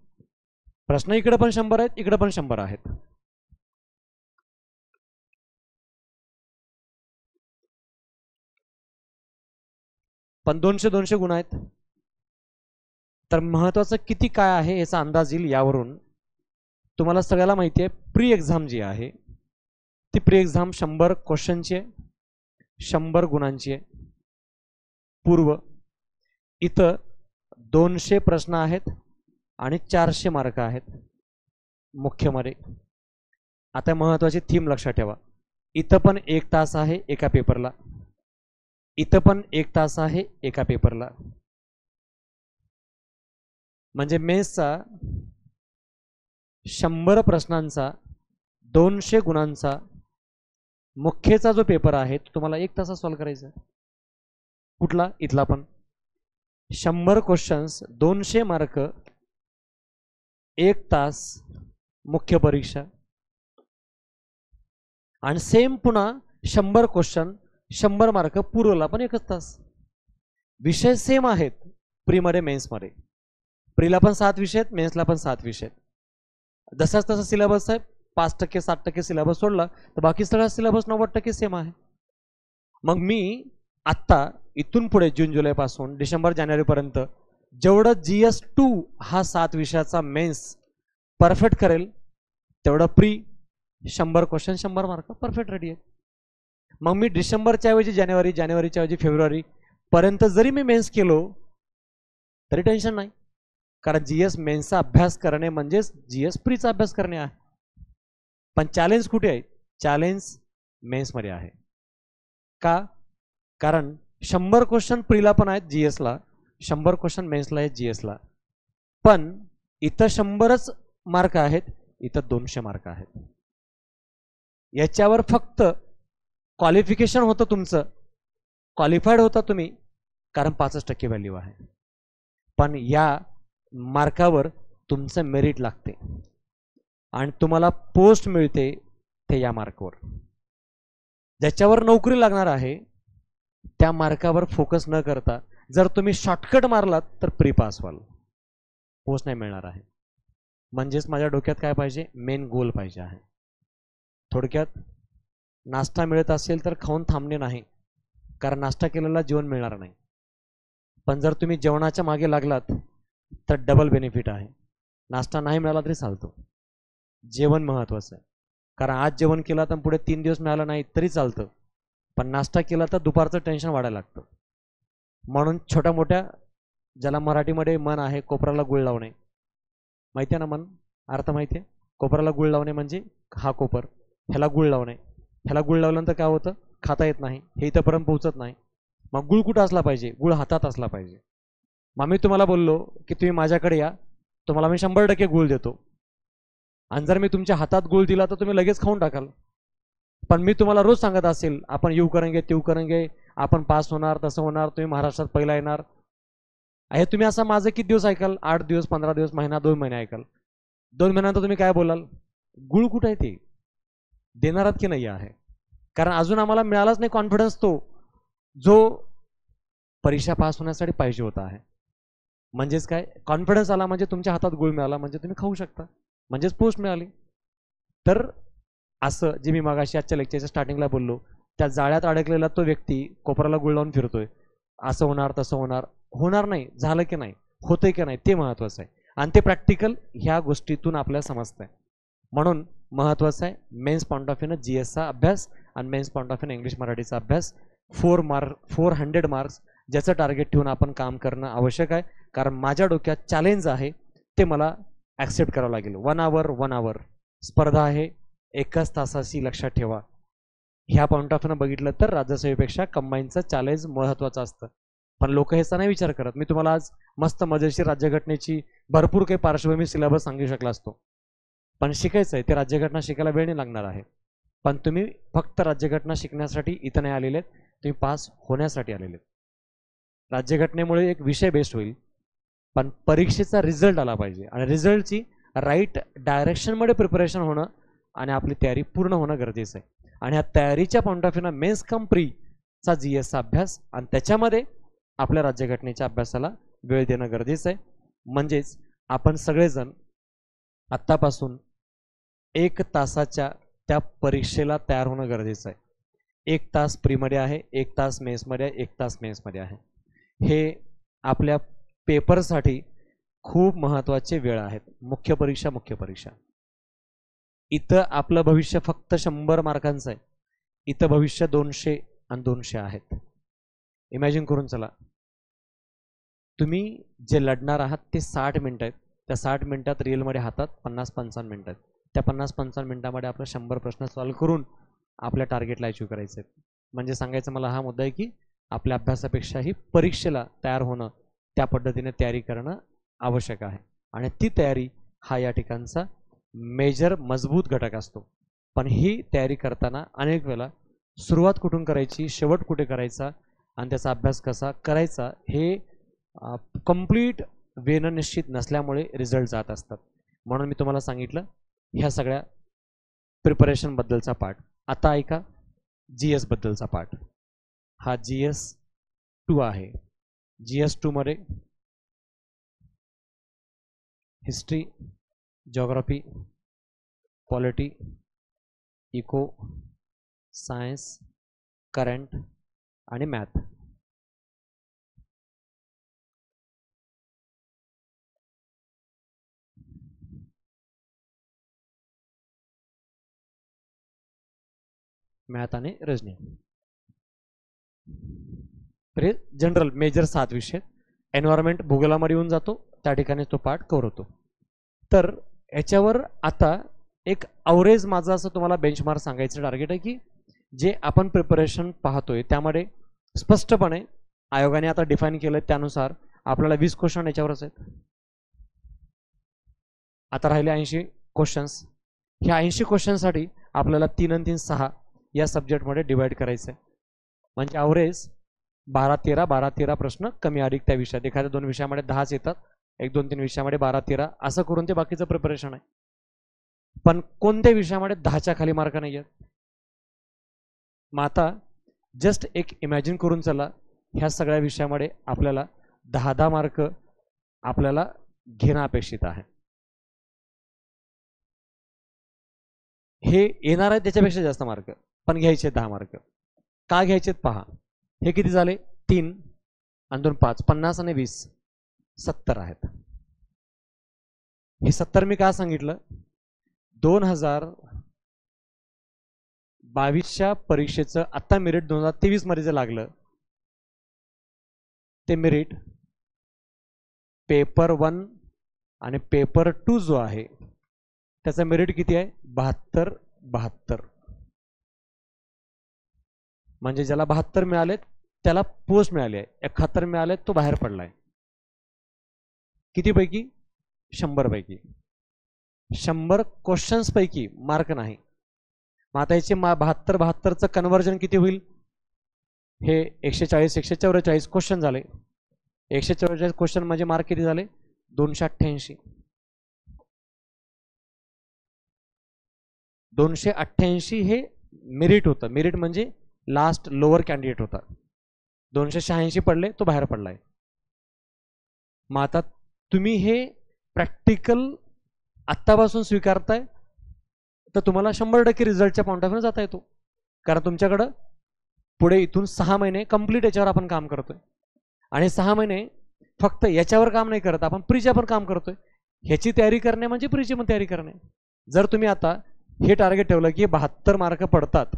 प्रश्न इकडे पण 100 आहेत, इकडे पण 100 आहेत. पण 200 गुण आहेत. तर महत्वाचं किती काय आहे याचा अंदाज येईल यावरून. तुम्हाला सगळ्याला माहिती आहे प्री एक्झाम जी आहे ती प्री एक्झाम 100 क्वेश्चनची आहे, 100 गुणांची आहे. पूर्व इथं 200 प्रश्न आहेत आणि 400 मार्क आहेत मुख्यमध्ये. आता महत्वाची थीम लक्षात ठेवा, इथं पण 1 तास आहे एका पेपरला, इथं पण 1 तास आहे एका पेपरला. म्हणजे मेन्सचा 100 प्रश्नांचा 200 गुणांचा मुख्यचा जो पेपर आहे तो तुम्हाला 1 तासात सॉल्व्ह करायचा. कुठला? इथला पण 100 क्वेश्चन्स, 200 मार्क, 1 तास मुख्य परीक्षा. आणि सेम पुन्हा 100 क्वेश्चन, 100 मार्क पूर्वला पण 1 तास. विषय सेम आहेत प्रीमध्ये मेन्समध्ये. प्रीला पण 7 विषय आहेत, मेन्सला पण 7 विषय आहेत. जसाच तसा सिलेबस आहे. 5% 7% सिलेबस सोडला तर बाकी सगळा सिलेबस 90% सेम आहे. मग मी आत्ता इथून पुढे जून जुलैपासून डिसेंबर जानेवारीपर्यंत जेवढं GS2 हा 7 विषयाचा मेन्स परफेक्ट करेल तेवढं pre 100 question 100 mark perfect ready आहे. मग मी डिसेंबरच्या ऐवजी जानेवारी, जानेवारीच्या ऐवजी फेब्रुवारी पर्यंत जरी मी मेन्स केलो तरी टेन्शन नाही. कारण GS मेन्सचा अभ्यास करणे म्हणजेच GS प्रीचा अभ्यास करणे आहे. पण चॅलेंज कुठे आहे? चॅलेंज मेन्समध्ये आहे. का? कारण 100 क्वेश्चन प्रीला पण आहेत GSला, 100 क्वेश्चन मेन्सला आहेत GSला. पण इथं 100च मार्क आहेत, इथं 200 मार्क आहेत. याच्यावर फक्त क्वालिफिकेशन होतं तुमचं, क्वालिफाईड होता तुम्ही, कारण 5% व्हॅल्यू आहे. पण या मार्कावर तुमचं मेरिट लागते आणि तुम्हाला पोस्ट मिळते ते या मार्कवर. ज्याच्यावर नोकरी लागणार आहे त्या मार्कावर फोकस न करता जर तुम्ही शॉर्टकट मारलात तर प्री पास व्हाल, पोस्ट नाही मिळणार आहे. म्हणजेच माझ्या डोक्यात काय पाहिजे? मेन गोल पाहिजे आहे. थोडक्यात नाश्ता मिळत असेल तर खाऊन थांबणे नाही, कारण नाश्ता केलेला जेवण मिळणार नाही. पण जर तुम्ही जेवणाच्या मागे लागलात तर डबल बेनिफिट आहे. नाश्ता नाही मिळाला तरी चालतो, जेवण महत्त्वाचं आहे. कारण आज जेवण केलं तर पुढे 3 दिवस मिळालं नाही तरी चालतं, पण नाश्ता केला तर दुपारचं टेन्शन वाढायला लागतं. म्हणून छोट्या मोठ्या, ज्याला मराठीमध्ये मन आहे, कोपराला गुळ लावणे, माहिती आहे ना? मन अर्थ माहिती आहे? कोपराला गुळ लावणे म्हणजे हा कोपर, ह्याला गुळ लावणे. ह्याला गुळ लावल्यानंतर काय होतं? खाता येत नाही, हे इथंपर्यंत पोहोचत नाही. मग गुळ कुठं असला पाहिजे? गुळ हातात असला पाहिजे. मग मी तुम्हाला बोललो की तुम्ही माझ्याकडे या, तुम्हाला मी 100% गुळ देतो. आणि जर मी तुमच्या हातात गुळ दिला तर तुम्ही लगेच खाऊन टाकाल. पण मी तुम्हाला रोज सांगत असेल आपण येऊ करेंगे तेऊ करेंगे, आपण पास होणार, तसं होणार, तुम्ही महाराष्ट्रात पहिला येणार, हे तुम्ही असं माझं किती दिवस ऐकाल? 8 दिवस, 15 दिवस, महिना, 2 महिने ऐकाल. 2 महिन्यानंतर तुम्ही काय बोलाल? गुळ कुठं आहे ते देणारात की नाही आहे? कारण अजून आम्हाला मिळालाच नाही कॉन्फिडन्स तो जो परीक्षा पास होण्यासाठी पाहिजे होता आहे. म्हणजेच काय? कॉन्फिडन्स आला म्हणजे तुमच्या हातात गुळ मिळाला म्हणजे तुम्ही खाऊ शकता, म्हणजेच पोस्ट मिळाली. तर असं जे मी मागाशी आजच्या लेक्चरच्या स्टार्टिंगला बोललो, त्या जाळ्यात अडकलेला तो व्यक्ती कोपराला गुळ लावून फिरतोय, असं होणार तसं होणार, होणार नाही, झालं की नाही, होतंय की नाही, ते महत्त्वाचं आहे. आणि ते प्रॅक्टिकल ह्या गोष्टीतून आपल्याला समजतंय. म्हणून महत्त्वाचं आहे मेन्स पॉईंट ऑफ व्ह्यूनं GSचा अभ्यास आणि मेन्स पॉईंट ऑफ व्ह्यूनं इंग्लिश मराठीचा अभ्यास. 400 मार्क्स ज्याचं टार्गेट ठेवून आपण काम करणं आवश्यक आहे. कारण माझ्या डोक्यात चॅलेंज आहे ते मला ॲक्सेप्ट करावं लागेल. 1 आवर स्पर्धा आहे, 1 तासाची, लक्षात ठेवा. ह्या पॉईंट ऑफ व्ह्यूनं बघितलं तर राज्यसेवेपेक्षा कंबाईनचं चॅलेंज महत्त्वाचं असतं. पण लोक ह्याचा नाही विचार करत. मी तुम्हाला आज मस्त मजेशीर राज्यघटनेची भरपूर काही पार्श्वभूमी सिलेबस सांगू शकला असतो, पण शिकायचं आहे ते राज्यघटना शिकायला वेळ नाही लागणार आहे. पण तुम्ही फक्त राज्यघटना शिकण्यासाठी इथं नाही आलेले आहेत, तुम्ही पास होण्यासाठी आलेले आहेत. राज्यघटनेमुळे एक विषय बेस्ट होईल, पण परीक्षेचा रिझल्ट आला पाहिजे आणि रिझल्टची राईट डायरेक्शनमध्ये प्रिपरेशन होणं आणि आपली तयारी पूर्ण होणं गरजेचं आहे. आणि ह्या तयारीच्या पॉईंट ऑफ व्ह्यूनं मेन्स कम प्रीचा GSचा अभ्यास आणि त्याच्यामध्ये आपल्या राज्यघटनेच्या अभ्यासाला वेळ देणं गरजेचं आहे. म्हणजेच आपण सगळेजण आत्तापासून 1 तासाच्या त्या परीक्षेला तयार होणं गरजेचं आहे. 1 तास प्रीमध्ये आहे, 1 तास मेन्समध्ये आहे, 1 तास मेन्समध्ये आहे. हे आपल्या पेपरसाठी खूप महत्त्वाचे वेळ आहेत. मुख्य परीक्षा इथं आपलं भविष्य फक्त 100 मार्कांचं आहे, इथं भविष्य 200 आणि 200 आहेत. इमॅजिन करून चला, तुम्ही जे लढणार आहात ते 60 मिनिटं आहेत. त्या 60 मिनिटात रिअलमध्ये हातात 50-55 मिनिटं आहेत. त्या 50-55 मिनिटामध्ये आपलं 100 प्रश्न सॉल्व्ह करून आपल्या टार्गेटला अचीव्ह करायचं आहे. म्हणजे सांगायचं मला हा मुद्दा आहे की आपल्या अभ्यासापेक्षाही परीक्षेला तयार होणं, त्या पद्धतीने तयारी करणं आवश्यक आहे. आणि ती तयारी हा या ठिकाणचा मेजर मजबूत घटक असतो. पण ही तयारी करताना अनेक वेळेला सुरुवात कुठून करायची, शेवट कुठे करायचा आणि त्याचा अभ्यास कसा करायचा हे कंप्लीट वेनं निश्चित नसल्यामुळे रिझल्ट जात असतात. म्हणून मी तुम्हाला सांगितलं ह्या सगळ्या प्रिपरेशनबद्दलचा पार्ट. आता ऐका GS बद्दलचा पार्ट. हा GS2 आहे. GS2 मध्ये history, geography, polity, eco, science, current आणि मॅथ. मॅथ आणि रिजनिंग. जनरल मेजर 7 विषय. एन्व्हायरमेंट भूगोलामध्ये येऊन जातो, त्या ठिकाणी तो पार्ट कव्हर होतो. तर याच्यावर आता एक अवरेज माझं असं तुम्हाला बेंचमार्क सांगायचं टार्गेट आहे की जे आपण प्रिपरेशन पाहतोय त्यामध्ये स्पष्टपणे आयोगाने आता डिफाईन केलं त्यानुसार आपल्याला 20 क्वेश्चन याच्यावरच आहेत. आता राहिले 80 क्वेश्चन्स. ह्या 80 क्वेश्चनसाठी आपल्याला 3 आणि 3 6 या सब्जेक्टमध्ये डिवाइड करायचं आहे. म्हणजे अवरेज 12-13 प्रश्न कमी अधिक त्या विषयात. एखाद्या 2 विषयामध्ये 10च येतात, 1-2-3 विषयामध्ये 12-13 असं करून ते बाकीचं प्रिपरेशन आहे. पण कोणत्या विषयामध्ये 10च्या खाली मार्क नाही आहेत. मग आता जस्ट एक इमॅजिन करून चला, ह्या सगळ्या विषयामध्ये आपल्याला 10 मार्क आपल्याला घेणं अपेक्षित आहे. हे येणार आहे त्याच्यापेक्षा जास्त मार्क, पण घ्यायचे 10 मार्क. का घ्यायचेत पहा. हे किती झाले? 3 आणि 2 5, 50 आणि 20 70 आहेत. हे 70 मी का सांगितलं? 2022च्या परीक्षेचं आता मेरिट 2023 मध्ये जे लागलं ते मेरिट पेपर 1 आणि पेपर 2 जो आहे त्याचा मेरिट किती आहे? 72. म्हणजे ज्याला 72 मिळाले त्याला पोस्ट मिळाली आहे. 71 मिळाले तो बाहेर पडलाय. किती पैकी? 100 पैकी. 100 क्वेश्चन्स पैकी मार्क नाही. मग आता याचे 72-72चं कन्व्हर्जन किती होईल? हे 140-144 क्वेश्चन झाले. 144 क्वेश्चन म्हणजे मार्क किती झाले? 288. 288 हे मेरिट होतं. मेरिट म्हणजे लास्ट लोअर कॅन्डिडेट होता. 286 पडले तो बाहेर पडलाय. मग आता तुम्ही हे प्रॅक्टिकल आत्तापासून स्वीकारताय तर तुम्हाला 100% रिझल्टच्या पॉईंट ऑफ व्ह्यू जाता येतो. कारण तुमच्याकडं पुढे इथून 6 महिने कंप्लीट याच्यावर आपण काम करतोय. आणि 6 महिने फक्त याच्यावर काम नाही करत, आपण प्रीच्या पण काम करतोय. ह्याची तयारी करणे म्हणजे प्रीची पण तयारी करणे. जर तुम्ही आता हे टार्गेट ठेवलं की 72 मार्क पडतात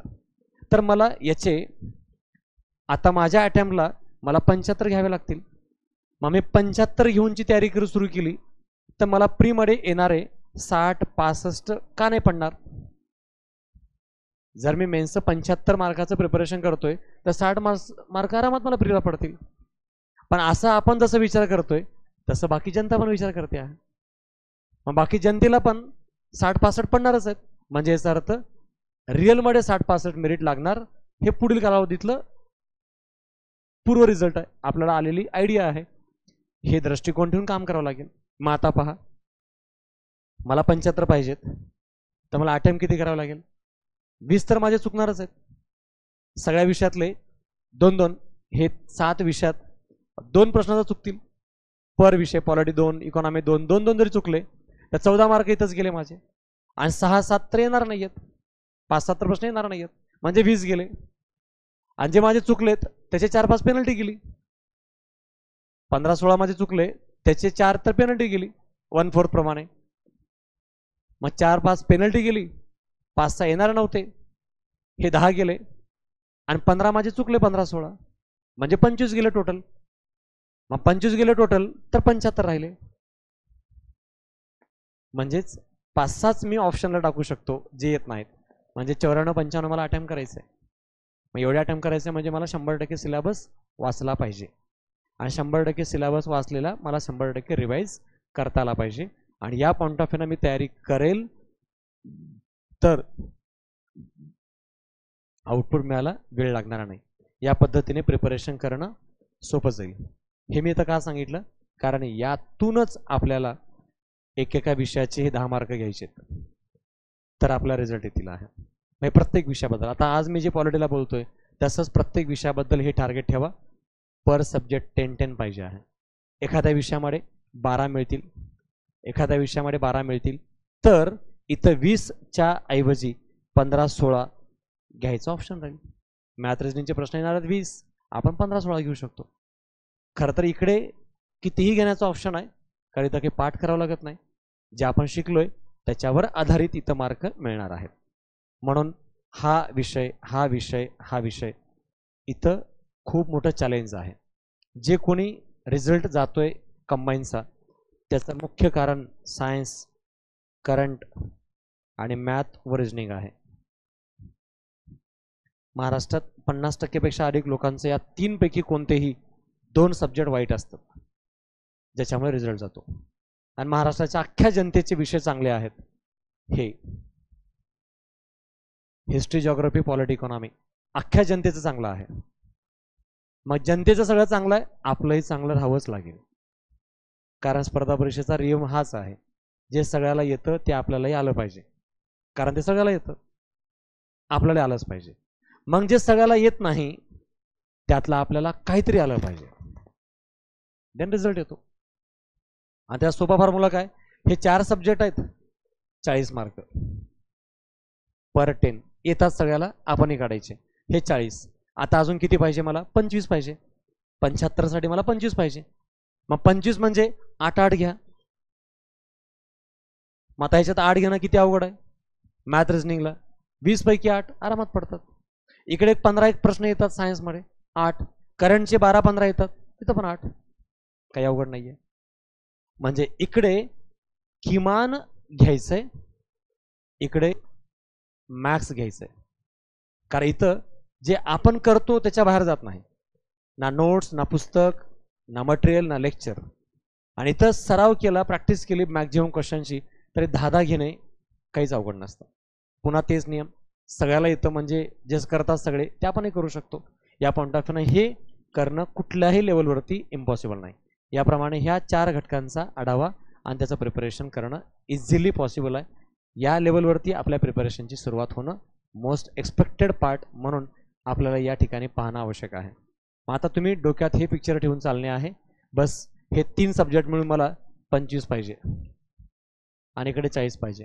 तर मला याचे आता माझ्या अटेम्प्टला मला 75 घ्यावे लागतील. मग मी 75 घेऊनची तयारी सुरू केली तर मला प्रीमध्ये येणारे 60-65 का नाही पडणार? जर मी मेन्सचं 75 मार्काचं प्रिपरेशन करतोय तर 60 मार्क आरामात मला प्रीला पडतील. पण असं आपण जसं विचार करतोय तसं बाकी जनता पण विचार करते आहे. मग बाकी जनतेला पण 60-65 पडणारच आहेत. म्हणजे याचा अर्थ रिअलमध्ये 60-65 मेरिट लागणार. हे पुढील कालावधीतलं पूर्व रिझल्ट आहे, आपल्याला आलेली आयडिया आहे. हे दृष्टिकोन ठेवून काम करावं लागेल. मग आता पहा, मला 75 पाहिजेत तर मला अटेम्प्ट किती करावं लागेल? 20 तर माझे चुकणारच आहेत. सगळ्या विषयातले 2-2, हे 7 विषयात 2 प्रश्न जर चुकतील पर विषय, पॉलिटी 2, इकॉनॉमी 2 जरी चुकले तर 14 मार्क इथंच गेले माझे. आणि 6-7 तर येणार नाही आहेत, 5-7 तर प्रश्न येणार नाही आहेत, म्हणजे 20 गेले. आणि जे माझे चुकलेत त्याचे 4-5 पेनल्टी गेली. 15-16 माझे चुकले त्याचे 4 तर पेनल्टी गेली 1/4 प्रमाणे. मग 4-5 पेनल्टी गेली, 5-6 येणार नव्हते, हे 10 गेले. आणि 15 माझे चुकले, 15-16 म्हणजे 25 गेले टोटल. मग 25 गेले टोटल तर 75 राहिले. म्हणजेच 5-6च मी ऑप्शनला टाकू शकतो जे येत नाहीत. म्हणजे 94-95 मला अटेम्प्ट करायचं आहे. मग एवढे अटेम्प्ट करायचं म्हणजे मला 100% सिलेबस वाचला पाहिजे. आणि 100% सिलेबस वाचलेला मला 100% रिवाईज करता आला पाहिजे. आणि या पॉईंट ऑफ व्ह्यूने मी तयारी करेल तर आउटपुट मिळायला वेळ लागणार नाही. या पद्धतीने प्रिपरेशन करणं सोपं जाईल. हे मी इथं का सांगितलं? कारण यातूनच आपल्याला एकेका विषयाचे हे 10 मार्क घ्यायचे तर आपला रिझल्ट येतील आहे. म्हणजे प्रत्येक विषयाबद्दल, आता आज मी जे पॉलिटीला बोलतोय तसंच प्रत्येक विषयाबद्दल हे टार्गेट ठेवा. पर सब्जेक्ट 10-10 पाहिजे आहे. एखाद्या विषयामध्ये 12 मिळतील एखाद्या विषयामध्ये 12 मिळतील तर इथं 20च्या ऐवजी 15-16 घ्यायचा ऑप्शन राहील. मॅथ रिजनिंगचे प्रश्न येणार आहेत 20, आपण 15-16 घेऊ शकतो. खरं तर इकडे कितीही घेण्याचा ऑप्शन आहे, कारण इथं काही पाठ करावं लागत नाही. जे आपण शिकलोय त्याच्यावर आधारित इथं मार्क मिळणार आहेत. म्हणून हा विषय इथं खूप मोठं चॅलेंज आहे. जे कोणी रिझल्ट जातोय कंबाईनचा त्याचं मुख्य कारण सायन्स, करंट आणि मॅथ व रिजनिंग आहे. महाराष्ट्रात 50% पेक्षा अधिक लोकांचे या 3 पैकी कोणतेही 2 सब्जेक्ट वाईट असतात, ज्याच्यामुळे रिझल्ट जातो. आणि महाराष्ट्राच्या अख्ख्या जनतेचे विषय चांगले आहेत. हे हिस्ट्री, जिओग्राफी, पॉलिटी, इकॉनॉमी अख्ख्या जनतेचं चांगलं आहे. मग जनतेचं सगळं चांगलं आहे, आपलंही चांगलं राहावंच लागेल. कारण स्पर्धा परीक्षेचा नियम हाच आहे, जे सगळ्याला येतं ते आपल्यालाही आलं पाहिजे. कारण ते सगळ्याला येतं, आपल्याला आलंच पाहिजे. मग जे सगळ्याला येत नाही त्यातलं आपल्याला काहीतरी आलं पाहिजे, देन रिझल्ट येतो. आणि त्या सोपा फॉर्म्युला काय, हे 4 सब्जेक्ट आहेत, 40 मार्क पर 10 येतात सगळ्याला, आपणही काढायचे. हे 40, आता अजून किती पाहिजे मला, 25 पाहिजे. 75 साठी मला 25 पाहिजे. मग 25 म्हणजे 8 घ्या. मग आता ह्याच्यात 8 घेणं किती अवघड आहे. मॅथ रिजनिंगला 20 पैकी 8 आरामात पडतात. इकडे 15 प्रश्न येतात सायन्समध्ये 8, करंटचे 12-15 येतात, तिथं पण 8, काही अवघड नाहीये. म्हणजे इकडे किमान घ्यायचंय, इकडे मॅक्स घ्यायचंय. कारण इथं जे आपण करतो त्याच्या बाहेर जात नाही, ना नोट्स, ना पुस्तक, ना मटेरियल, ना लेक्चर. आणि इथं सराव केला, प्रॅक्टिस केली मॅक्झिमम क्वेश्चनची, तरी 10 घेणे काहीच अवघड नसतं. पुन्हा तेच नियम सगळ्याला येतं, म्हणजे जे करतात सगळे ते आपणही करू शकतो. या पॉईंट ऑफ व्ह्यूने हे करणं कुठल्याही लेवलवरती इम्पॉसिबल नाही. याप्रमाणे ह्या 4 घटकांचा आढावा आणि त्याचं प्रिपरेशन करणं इझिली पॉसिबल आहे. या लेवलवरती आपल्या प्रिपरेशनची सुरुवात होणं मोस्ट एक्सपेक्टेड पार्ट म्हणून आपल्याला या ठिकाणी पाहणं आवश्यक आहे. मग आता तुम्ही डोक्यात हे पिक्चर ठेवून चालणे आहे, बस हे 3 सब्जेक्ट मिळून मला 25 पाहिजे आणि इकडे 40 पाहिजे.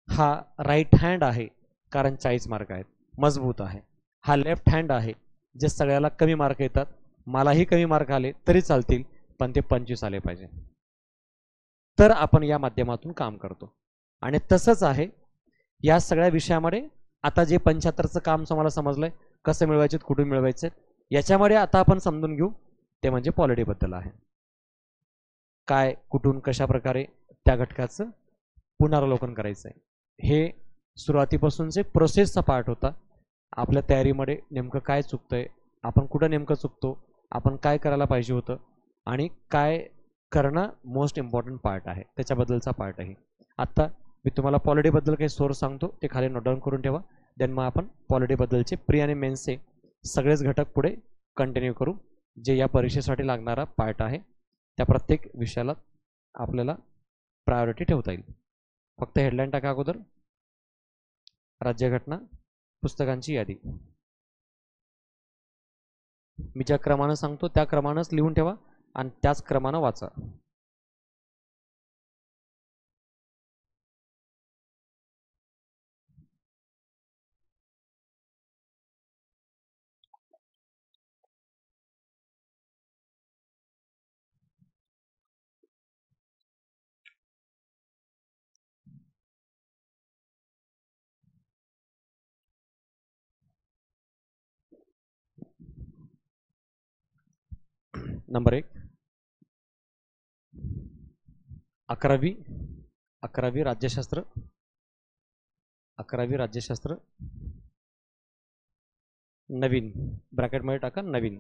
हा राईट हँड आहे, कारण 40 मार्क आहेत, मजबूत आहे. हा लेफ्ट हँड आहे, जे सगळ्याला कमी मार्क येतात, मलाही कमी मार्क आले तरी चालतील, पण ते 25 आले पाहिजे, तर आपण या माध्यमातून काम करतो. आणि तसंच आहे या सगळ्या विषयामध्ये. आता जे 75चं काम तुम्हाला समजलंय, कसं मिळवायचे, कुठून मिळवायचे, याच्यामध्ये आता आपण समजून घेऊ ते म्हणजे पॉलिटीबद्दल आहे. काय, कुठून, कशा प्रकारे त्या घटकाचं पुनरावलोकन करायचं आहे. हे सुरुवातीपासूनचे प्रोसेसचा पार्ट होता. आपल्या तयारीमध्ये नेमकं काय चुकतंय, आपण कुठं नेमकं चुकतो, आपण काय करायला पाहिजे होतं आणि काय करणं मोस्ट इम्पॉर्टंट पार्ट आहे, त्याच्याबद्दलचा पार्ट आहे. आत्ता मी तुम्हाला पॉलिटीबद्दल काही सोर्स सांगतो, ते खाली नोट डाऊन करून ठेवा. देन मग आपण पॉलिटीबद्दलचे प्री आणि मेन्सचे सगळेच घटक पुढे कंटिन्यू करू, जे या परीक्षेसाठी लागणारा पार्ट आहे. त्या प्रत्येक विषयाला आपल्याला प्रायोरिटी ठेवता येईल. फक्त हेडलाईन टाका अगोदर, राज्यघटना पुस्तकांची यादी. मी ज्या क्रमानं सांगतो त्या क्रमानंच लिहून ठेवा आणि त्याच क्रमानं वाचा. नंबर 1, 11वी राज्यशास्त्र. 11वी राज्यशास्त्र नवीन, ब्रॅकेटमध्ये टाका नवीन.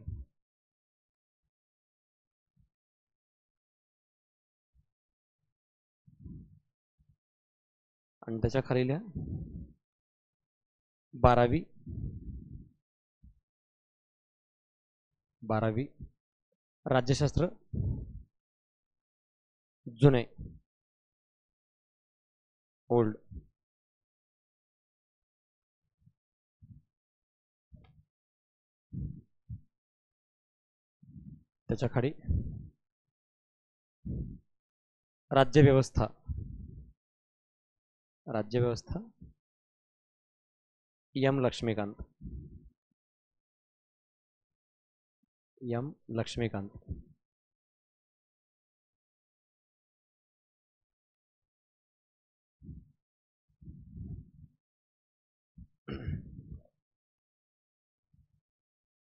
आणि त्याच्या खाली लिहा 12वी राज्यशास्त्र जुने, ओल्ड. त्याच्या खाली राज्यव्यवस्था, राज्यव्यवस्था एम लक्ष्मीकांत, एम लक्ष्मीकांत.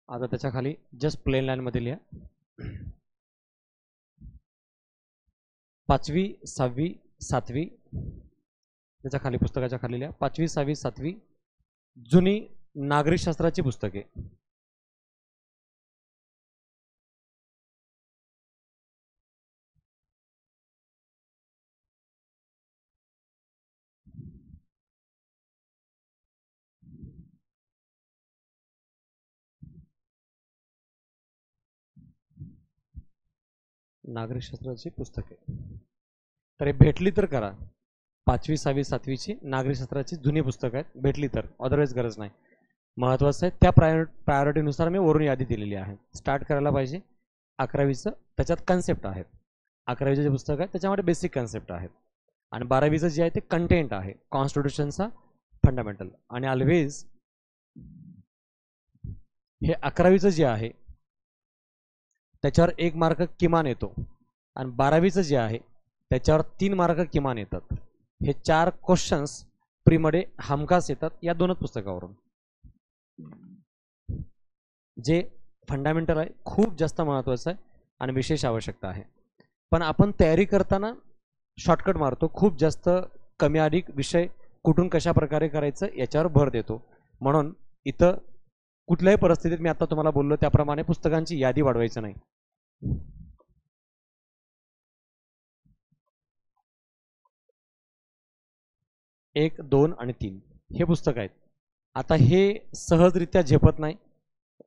आता त्याच्या खाली जस्ट प्लेन लाईन मध्ये लिहा 5वी 6वी 7वी. त्याच्या खाली पुस्तकाच्या खाली लिहा 5वी 6वी 7वी जुनी नागरिकशास्त्राची पुस्तके. नागरिकशास्त्राची पुस्तके तर हे भेटली तर करा. 5वी 6वी 7वीची नागरिकशास्त्राची जुनी पुस्तकं आहेत, भेटली तर, अदरवाईज गरज नाही. महत्त्वाचं आहे त्या प्रायोरिटीनुसार मी वरून यादी दिलेली आहे. स्टार्ट करायला पाहिजे 11वीचं, त्याच्यात कन्सेप्ट आहेत. 11वीचे जे पुस्तक आहे त्याच्यामध्ये बेसिक कन्सेप्ट आहेत आणि 12वीचं जे आहे ते कंटेंट आहे, कॉन्स्टिट्यूशनचा फंडामेंटल. आणि ऑलवेज हे 11वीचं जे आहे त्याच्यावर 1 मार्क किमान येतो आणि 12वीचं जे आहे त्याच्यावर 3 मार्क किमान येतात. हे 4 क्वेश्चन्स प्रीमध्ये हमखास येतात या दोनच पुस्तकावरून. जे फंडामेंटल आहे खूप जास्त महत्त्वाचं आहे आणि विशेष आवश्यकता आहे. पण आपण तयारी करताना शॉर्टकट मारतो, खूप जास्त कमी अधिक विषय कुठून कशा प्रकारे करायचं याच्यावर भर देतो. म्हणून इथं कुठल्याही परिस्थितीत मी आता तुम्हाला बोललो त्याप्रमाणे पुस्तकांची यादी वाढवायचं नाही. 1, 2 आणि 3 हे पुस्तक आहेत. आता हे सहजरित्या झेपत नाही,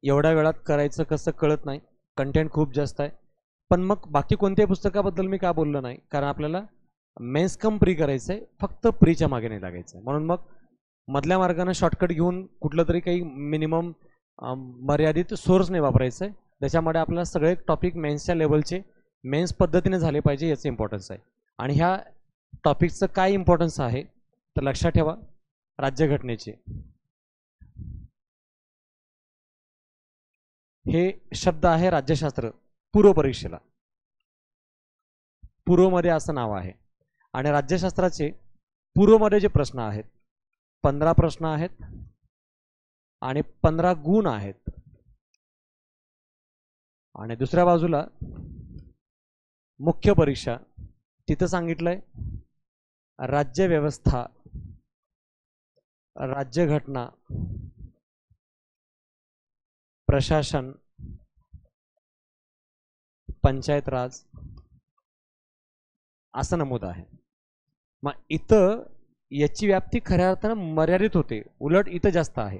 एवढ्या वेळात करायचं कसं कळत नाही, कंटेंट खूप जास्त आहे. पण मग बाकी कोणत्याही पुस्तकाबद्दल मी का बोललो नाही, कारण आपल्याला मेन्स कम प्री करायचं आहे, फक्त प्रीच्या मागे नाही लागायचं आहे. म्हणून मग मधल्या मार्गाने शॉर्टकट घेऊन कुठलं तरी काही मिनिमम मर्यादित सोर्स नाही वापरायचं आहे. त्याच्यामध्ये आपल्याला सगळे टॉपिक मेन्सच्या लेवलचे मेन्स पद्धतीने झाले पाहिजे याचं इम्पॉर्टन्स आहे. आणि ह्या टॉपिकचं काय इम्पॉर्टन्स आहे तर लक्षात ठेवा, राज्यघटनेचे हे शब्द आहे राज्यशास्त्र पूर्व परीक्षेला, पूर्वमध्ये असं नाव आहे. आणि राज्यशास्त्राचे पूर्वमध्ये जे प्रश्न आहेत 15 प्रश्न आहेत आणि 15 गुण आहेत. आणि दुसऱ्या बाजूला मुख्य परीक्षा, तिथं सांगितलंय राज्यव्यवस्था, राज्यघटना, प्रशासन, पंचायत राज असं नमूद आहे. मग इथं याची व्याप्ती खऱ्या अर्थानं मर्यादित होते, उलट इथं जास्त आहे.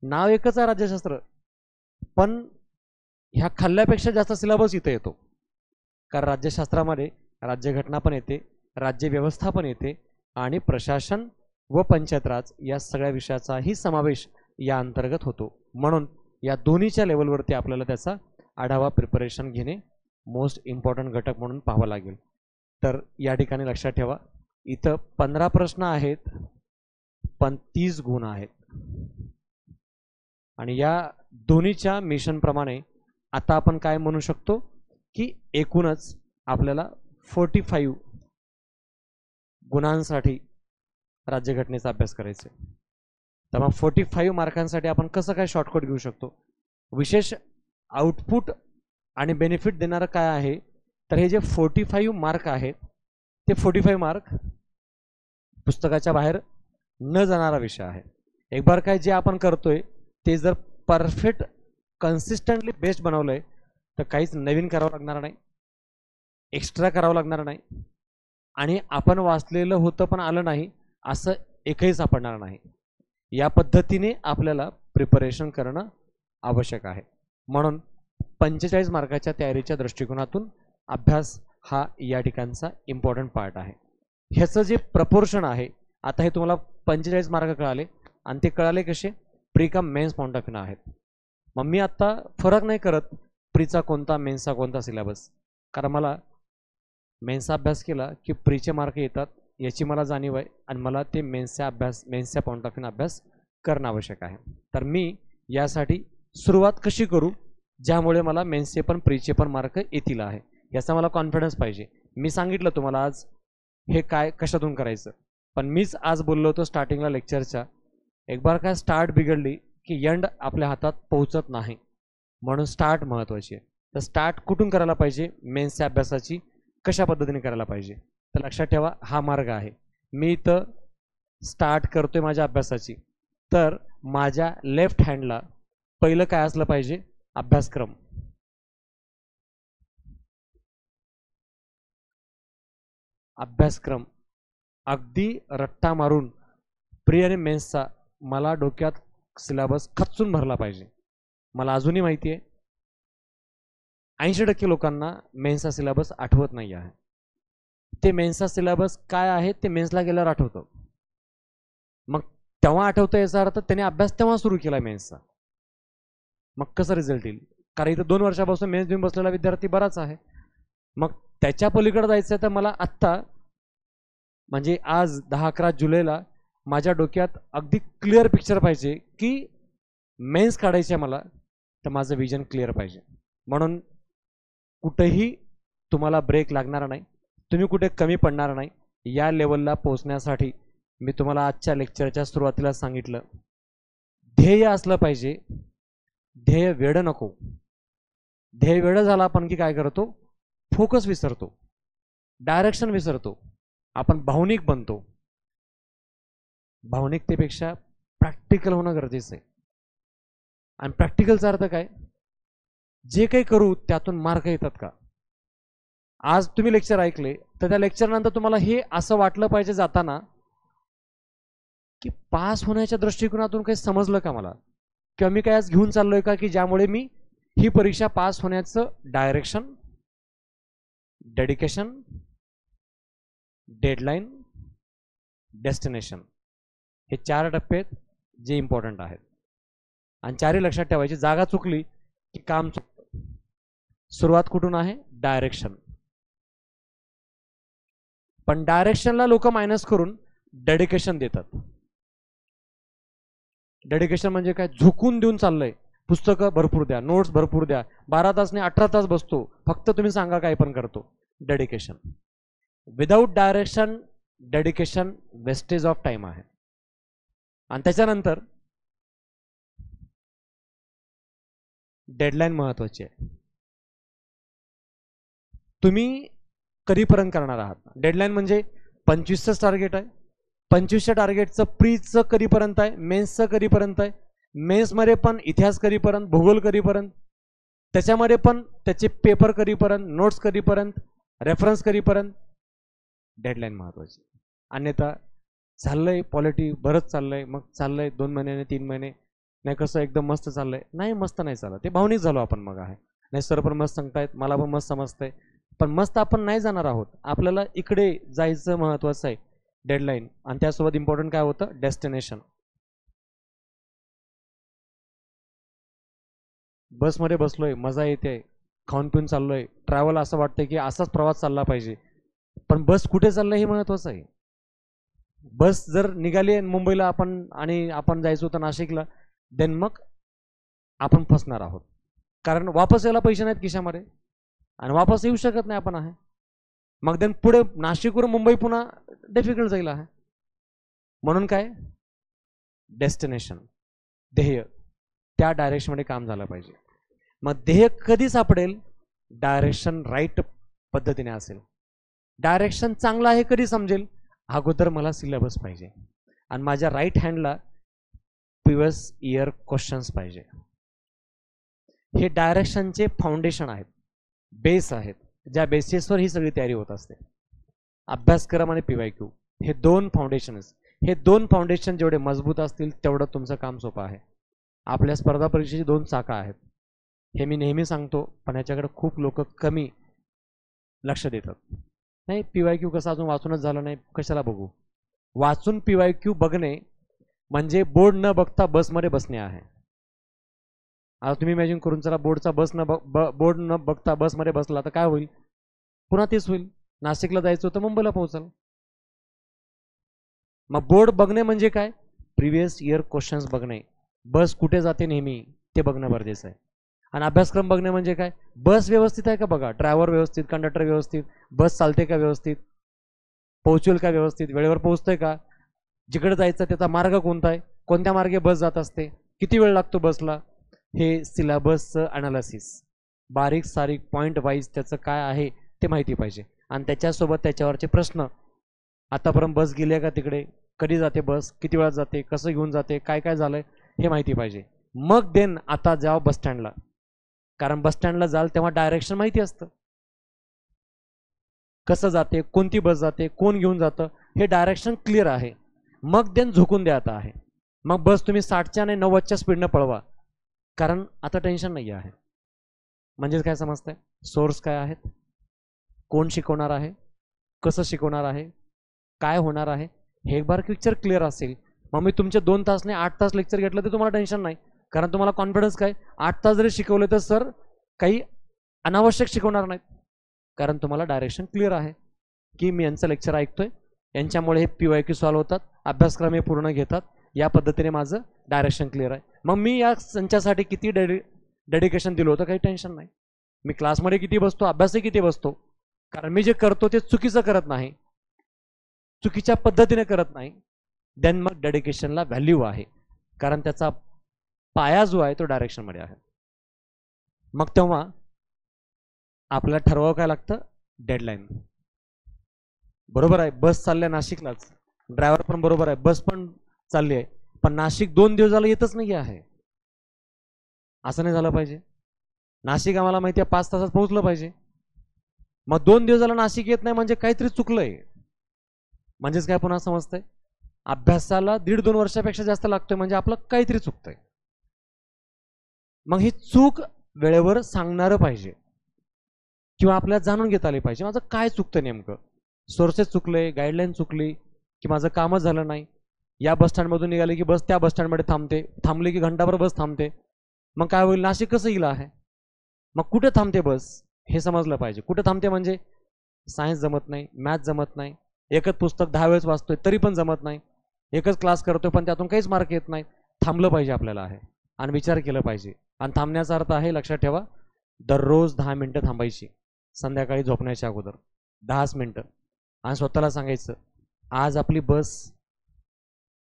नाव एकच आहे राज्यशास्त्र, पण ह्या खाल्ल्यापेक्षा जास्त सिलेबस इथं येतो. कारण राज्यशास्त्रामध्ये राज्यघटना पण येते, राज्यव्यवस्था पण येते आणि प्रशासन व पंचायत राज या सगळ्या विषयाचाही समावेश या अंतर्गत होतो. म्हणून या दोन्हीच्या लेवलवरती आपल्याला त्याचा आढावा प्रिपरेशन घेणे मोस्ट इम्पॉर्टंट घटक म्हणून पाहावा लागेल. तर या ठिकाणी लक्षात ठेवा, इथं 15 प्रश्न आहेत पण 30 गुण आहेत. आणि या दोन्हीच्या मिशनप्रमाणे आता आपण काय म्हणू शकतो की एकूणच आपल्याला 45 गुणांसाठी राज्यघटनेचा अभ्यास करायचा आहे. तर मग 45 मार्कांसाठी आपण कसं काय शॉर्टकट घेऊ शकतो, विशेष आउटपुट आणि बेनिफिट देणारं काय आहे तर हे जे 45 मार्क आहेत ते 45 मार्क पुस्तकाच्या बाहेर न जाणारा विषय आहे. एक बार काय जे आपण करतोय ते जर परफेक्ट कन्सिस्टंटली बेस्ट बनवलंय तर काहीच नवीन करावं लागणार नाही, एक्स्ट्रा करावं लागणार नाही आणि आपण वाचलेलं होतं पण आलं नाही असं एकही सापडणार नाही. या पद्धतीने आपल्याला प्रिपरेशन करणं आवश्यक आहे. म्हणून 45 मार्काच्या तयारीच्या दृष्टिकोनातून अभ्यास हा या ठिकाणचा इम्पॉर्टंट पार्ट आहे. ह्याचं जे प्रपोर्शन आहे, आता हे तुम्हाला 45 मार्क कळाले आणि ते कळाले कसे, प्री का मेन्स पॉइंट ऑफ व्ह्यू आहेत. मग मी आत्ता फरक नाही करत प्रीचा कोणता मेन्सचा कोणता सिलेबस, कारण मला मेन्सचा अभ्यास केला की प्रीचे मार्क येतात याची मला जाणीव आहे आणि मला ते मेन्सच्या पॉईंट ऑफ व्ह्यूने अभ्यास करणं आवश्यक आहे. तर मी यासाठी सुरुवात कशी करू ज्यामुळे मला मेन्सचे पण प्रीचे पण मार्क येतील आहे याचा मला कॉन्फिडन्स पाहिजे. मी सांगितलं तुम्हाला आज हे काय कशातून करायचं, पण मीच आज बोललो होतो स्टार्टिंगला लेक्चरच्या, एक बार काय स्टार्ट बिघडली की एंड आपल्या हातात पोहोचत नाही, म्हणून स्टार्ट महत्त्वाची आहे. तर स्टार्ट कुठून करायला पाहिजे, मेन्सच्या अभ्यासाची कशा पद्धतीने करायला पाहिजे. तर लक्षात ठेवा हा मार्ग आहे. मी इथं स्टार्ट करतोय माझ्या अभ्यासाची, तर माझ्या लेफ्ट हँडला पहिलं काय असलं पाहिजे, अभ्यासक्रम. अभ्यासक्रम अगदी रट्टा मारून प्री आणि मेन्सचा मला डोक्यात सिलेबस खचून भरला पाहिजे. मला अजूनही माहिती आहे 80% लोकांना मेन्सचा सिलेबस आठवत नाही आहे. ते मेन्सचा सिलेबस काय आहे ते मेन्सला गेल्यावर आठवतं, मग तेव्हा आठवतं याचा अर्थ त्याने अभ्यास तेव्हा सुरू केला मेन्सचा, मग कसं रिझल्ट येईल. कारण इथं 2 वर्षापासून मेन्स देऊन बसलेला विद्यार्थी बराच आहे. मग त्याच्या पलीकडे जायचं तर मला आत्ता म्हणजे आज 10-11 जुलैला माझ्या डोक्यात अगदी क्लिअर पिक्चर पाहिजे की मेन्स काढायचे मला, तर माझं विजन क्लिअर पाहिजे. म्हणून कुठेही तुम्हाला ब्रेक लागणार नाही, तुम्ही कुठे कमी पडणार नाही. या लेवलला पोहोचण्यासाठी मी तुम्हाला आजच्या लेक्चरच्या सुरुवातीला सांगितलं, ध्येय असलं पाहिजे. ध्येय वेडं नको. ध्येय वेडं झाला आपण की काय करतो, फोकस विसरतो, डायरेक्शन विसरतो, आपण भावनिक बनतो. भावनिकतेपेक्षा प्रॅक्टिकल होणं गरजेचं आहे. आणि प्रॅक्टिकलचा अर्थ काय, जे काही करू त्यातून मार्क येतात का. आज तुम्ही लेक्चर ऐकले तर त्या लेक्चरनंतर तुम्हाला हे असं वाटलं पाहिजे जाताना की पास होण्याच्या दृष्टिकोनातून काही समजलं का मला, किंवा मी काय आज घेऊन चाललोय का की ज्यामुळे मी ही परीक्षा पास होण्याचं डायरेक्शन, डेडिकेशन, डेडलाईन, डेस्टिनेशन हे 4 टप्पे आहेत जे इम्पॉर्टंट आहेत. आणि 4ही लक्षात ठेवायची. जागा चुकली की काम चुकतं. सुरुवात कुठून आहे, डायरेक्शन. पण डायरेक्शनला लोक मायनस करून डेडिकेशन देतात. डेडिकेशन म्हणजे काय, झुकून देऊन चाललंय, पुस्तकं भरपूर द्या, नोट्स भरपूर द्या, 12 तास नाही 18 तास बसतो, फक्त तुम्ही सांगा काय पण करतो. Dedication. Without direction dedication wastage of time आहे. आणि त्याच्यानंतर डेडलाईन महत्वाची आहे. तुम्ही कधीपर्यंत करणार आहात. डेडलाईन म्हणजे 25चं टार्गेट आहे, 25च्या टार्गेटचं प्रीचं कधीपर्यंत आहे, मेन्सचं कधीपर्यंत आहे, मेन्समध्ये पण इतिहास कधीपर्यंत, भूगोल कधीपर्यंत, त्याच्यामध्ये पण त्याचे पेपर कधीपर्यंत, नोट्स कधीपर्यंत, रेफरन्स कधीपर्यंत. डेडलाईन महत्वाची. अन्यथा चाललंय पॉलिटी बरंच चाललंय, मग चाललंय 2 महिन्याने 3 महिने, नाही कसं एकदम मस्त चाललंय, नाही मस्त नाही चालत, ते भावनिक झालो आपण. मग आहे नाही सर पण मस्त सांगतायत, मला पण मस्त समजतंय, पण मस्त आपण नाही जाणार आहोत. आपल्याला इकडे जायचं महत्वाचं आहे, डेडलाईन. आणि त्यासोबत इम्पॉर्टंट काय होतं, डेस्टिनेशन. बसमध्ये बसलोय, मजा येते, खाऊन पिऊन चाललोय, ट्रॅव्हल असं वाटतंय की असाच प्रवास चालला पाहिजे, पण बस कुठे चाललंय हे महत्वाचं आहे. बस जर निघाली मुंबईला आणि आपण जायचं होतं नाशिकला, देन मग आपण फसणार आहोत. कारण वापस यायला पैसे नाहीत खिशामध्ये आणि वापस येऊ शकत नाही आपण आहे. मग देन पुढे नाशिकवरून मुंबई पुन्हा डिफिकल्ट जाईल आहे. म्हणून काय, डेस्टिनेशन, ध्येय, त्या डायरेक्शनमध्ये काम झालं पाहिजे. मग ध्येय कधी सापडेल, डायरेक्शन राईट पद्धतीने असेल. डायरेक्शन चांगलं आहे कधी समजेल, अगोदर मला सिलेबस पाहिजे आणि माझ्या राईट हँडला प्रिव्हियस इयर क्वेश्चन्स पाहिजे. हे डायरेक्शनचे फाउंडेशन आहेत, बेस आहेत, ज्या बेसिसवर ही सगळी तयारी होत असते. अभ्यासक्रम आणि PYQ हे 2 फाउंडेशन. हे 2 फाउंडेशन जेवढे मजबूत असतील तेवढं तुमचं काम सोपं आहे. आपल्या स्पर्धा परीक्षेची 2 चाकं आहेत, हे मी नेहमी सांगतो, पण याच्याकडे खूप लोक कमी लक्ष देतात. नाही PYQ कसं अजून वाचूनच झालं नाही, कशाला बघू. वाचून PYQ बघणे म्हणजे बोर्ड न बघता बसमध्ये बसणे आहे. आता तुम्ही इमॅजिन करून चला, बोर्ड न बघता बसमध्ये बसला तर काय होईल, पुन्हा तेच होईल. नाशिकला जायचं होतं मुंबईला पोहोचाल. मग बोर्ड बघणे म्हणजे काय, प्रिव्हियस इयर क्वेश्चन्स बघणे, बस कुठे जाते नेहमी ते बघणं गरजेचं आहे. आणि अभ्यासक्रम बघणे म्हणजे काय, बस व्यवस्थित आहे का बघा, ड्रायव्हर व्यवस्थित, कंडक्टर व्यवस्थित, बस चालते का व्यवस्थित, पोहोचेल का व्यवस्थित, वेळेवर पोहोचतोय का, जिकडे जायचं त्याचा मार्ग कोणता आहे, कोणत्या मार्गे बस जात असते, किती वेळ लागतो बसला, हे सिलेबसचं अनालिसिस बारीक सारीक पॉईंट वाईज त्याचं काय आहे ते माहिती पाहिजे. आणि त्याच्यासोबत त्याच्यावरचे प्रश्न, आतापर्यंत बस गेली आहे का तिकडे, कधी जाते बस, किती वेळात जाते, कसं घेऊन जाते, काय काय झालंय हे माहिती पाहिजे. मग देन आता जाओ बस स्टँडला, कारण बस स्टँडला जाल तेव्हा डायरेक्शन माहिती असतं, कसं जाते, कोणती बस जाते, कोण घेऊन जातं, हे डायरेक्शन क्लिअर आहे. मग देन झोकून द्या आता आहे. मग बस तुम्ही 60च्या आणि 90च्या स्पीडनं पळवा, कारण आता टेन्शन नाही आहे. म्हणजेच काय समजतंय, सोर्स काय आहेत, कोण शिकवणार आहे, कसं शिकवणार आहे, काय होणार आहे, हे एक बार पिक्चर क्लिअर असेल, मग मी तुमचे 2 तास नाही 8 तास लेक्चर घेतलं तर तुम्हाला टेन्शन नाही. कारण तुम्हाला कॉन्फिडन्स काय, 8 तास जरी शिकवले तर सर काही अनावश्यक शिकवणार नाहीत, कारण तुम्हाला डायरेक्शन क्लिअर आहे की मी यांचं लेक्चर ऐकतोय, यांच्यामुळे हे PYQ सॉल्व्ह होतात, अभ्यासक्रम हे पूर्ण घेतात, या पद्धतीने माझं डायरेक्शन क्लिअर आहे. मग मी या संचासाठी किती डेडिकेशन दिलं होतं काही टेन्शन नाही. मी क्लासमध्ये किती बसतो, अभ्यासही किती बसतो, कारण मी जे करतो ते चुकीचं करत नाही, चुकीच्या पद्धतीने करत नाही. देन मग डेडिकेशनला व्हॅल्यू आहे, कारण त्याचा पाया जो आहे तो डायरेक्शनमध्ये आहे. मग तेव्हा आपल्याला ठरवावं काय लागतं, डेडलाईन. बरोबर आहे, बस चालल्या नाशिकलाच, ड्रायव्हर पण बरोबर आहे, बस पण चालली आहे, पण नाशिक 2 दिवस झालं येतच नाही आहे, असं नाही झालं पाहिजे. नाशिक आम्हाला माहिती आहे 5 तासात पोहोचलं पाहिजे, मग 2 दिवस झालं नाशिक येत नाही म्हणजे काहीतरी चुकलंय. म्हणजेच काय पुन्हा समजतंय, अभ्यासाला 1.5-2 वर्षापेक्षा जास्त लागतोय म्हणजे आपलं काहीतरी चुकतंय. मग ही चूक वेळेवर सांगणारं पाहिजे किंवा आपल्याला जाणून घेता आली पाहिजे, माझं काय चुकतं नेमकं, सोर्सेस चुकले, गाईडलाईन चुकली, की माझं कामच झालं नाही. या बस स्टँडमधून निघाले की बस त्या बस स्टँडमध्ये थांबते, थांबली की घंटाभर बस थांबते, मग काय होईल, नाशिक कसं येईल आहे. मग कुठे थांबते बस हे समजलं पाहिजे. कुठे थांबते म्हणजे सायन्स जमत नाही, मॅथ जमत नाही, एकच पुस्तक 10 वेळेस वाचतोय तरी पण जमत नाही, एकच क्लास करतोय पण त्यातून काहीच मार्क येत नाही, थांबलं पाहिजे आपल्याला आहे आणि विचार केलं पाहिजे. आणि थांबण्याचा अर्थ आहे, लक्षात ठेवा, दररोज 10 मिनिटं थांबायची, संध्याकाळी झोपण्याच्या अगोदर 10 मिनिटं, आणि स्वतःला सांगायचं आज आपली बस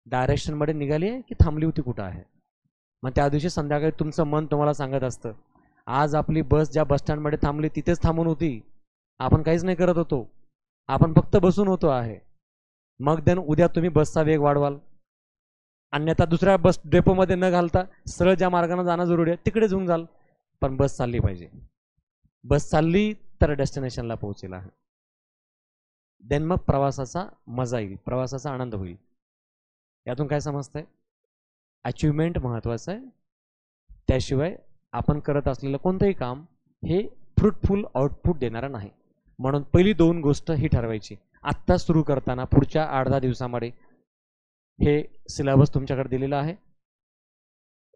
डायरेक्शनमध्ये निघाली आहे की थांबली होती कुठं आहे. मग त्या दिवशी संध्याकाळी तुमचं मन तुम्हाला सांगत असतं आज आपली बस ज्या बसस्टँडमध्ये थांबली तिथेच थांबून होती, आपण काहीच नाही करत होतो, आपण फक्त बसून होतो आहे. मग देन उद्या तुम्ही बसचा वेग वाढवाल, अन्यथा दुसऱ्या बस डेपोमध्ये न घालता सरळ ज्या मार्गाने जाणं जरुरी आहे तिकडे जाऊन जाल, पण बस चालली पाहिजे. बस चालली तर डेस्टिनेशनला पोहोचेल आहे. देन मग प्रवासाचा मजा येईल, प्रवासाचा आनंद होईल. यातून काय समजतंय, अचिव्हमेंट महत्वाचं आहे, त्याशिवाय आपण करत असलेलं कोणतंही काम हे फ्रुटफुल आउटपुट देणारं नाही. म्हणून पहिली 2 गोष्ट ही ठरवायची. आत्ता सुरू करताना पुढच्या 8-10 दिवसामध्ये हे सिलेबस तुमच्याकडे दिलेला आहे.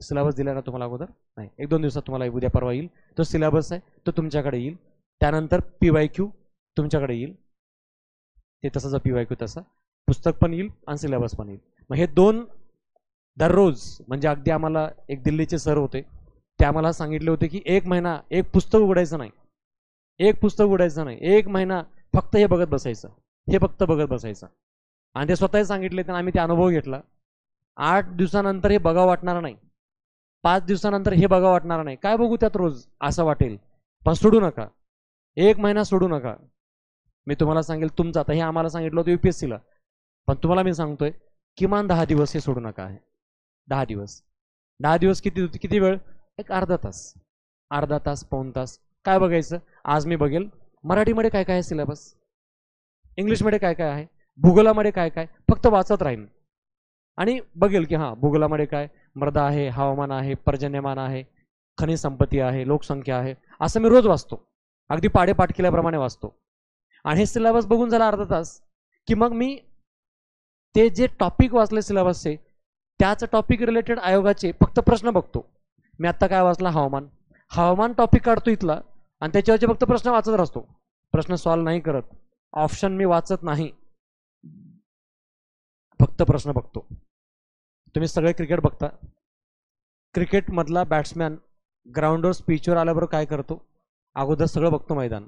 सिलेबस दिला ना तुम्हाला अगोदर, नाही 1-2 दिवसात तुम्हाला उद्या परवा येईल तो सिलेबस आहे, तो तुमच्याकडे येईल. त्यानंतर PYQ तुमच्याकडे येईल, ते तसंच PYQ तसं पुस्तक पण येईल आणि सिलेबस पण येईल. मग हे 2 दररोज, म्हणजे अगदी आम्हाला एक दिल्लीचे सर होते, ते आम्हाला सांगितले होते की 1 महिना एक पुस्तक उघडायचं नाही, एक पुस्तक उघडायचं नाही, 1 महिना फक्त हे बघत बसायचं, हे फक्त बघत बसायचं. आणि ते स्वतःही सांगितले, तर आम्ही ते अनुभव घेतला. 8 दिवसानंतर हे बघा वाटणार नाही, 5 दिवसानंतर हे बघा वाटणार नाही, काय बघू त्यात रोज असं वाटेल, पण सोडू नका, 1 महिना सोडू नका. मी तुम्हाला सांगेल तुमचं, आता हे आम्हाला सांगितलं होतं UPSCला, पण तुम्हाला मी सांगतोय किमान 10 दिवस हे सोडू नका आहे. 10 दिवस, 10 दिवस किती किती वेळ, एक अर्धा तास, अर्धा तास, पाऊण तास. काय बघायचं, आज मी बघेल मराठीमध्ये काय काय आहे सिलेबस, इंग्लिशमध्ये काय काय आहे, भूगोलामध्ये काय काय, फक्त वाचत राहीन आणि बघेल की हां भूगोलामध्ये काय, मृदा आहे, हवामान आहे, पर्जन्यमान आहे, खनिज संपत्ती आहे, लोकसंख्या आहे, असं मी रोज वाचतो, अगदी पाडेपाठ केल्याप्रमाणे वाचतो. आणि हे सिलेबस बघून झाला अर्धा तास की मग मी ते जे टॉपिक वाचले सिलेबसचे, त्याच टॉपिक रिलेटेड आयोगाचे फक्त प्रश्न बघतो. मी आत्ता काय वाचला, हवामान, हवामान टॉपिक काढतो इथला आणि त्याच्यावरचे फक्त प्रश्न वाचत राहतो, प्रश्न सॉल्व्ह नाही करत. ऑप्शन मी वाचत नाही, फक्त प्रश्न बघतो. तुम्ही सगळे क्रिकेट बघता. क्रिकेटमधला बॅट्समॅन ग्राउंडवर स्पीचवर आल्याबरोबर काय करतो? अगोदर सगळं बघतो मैदान.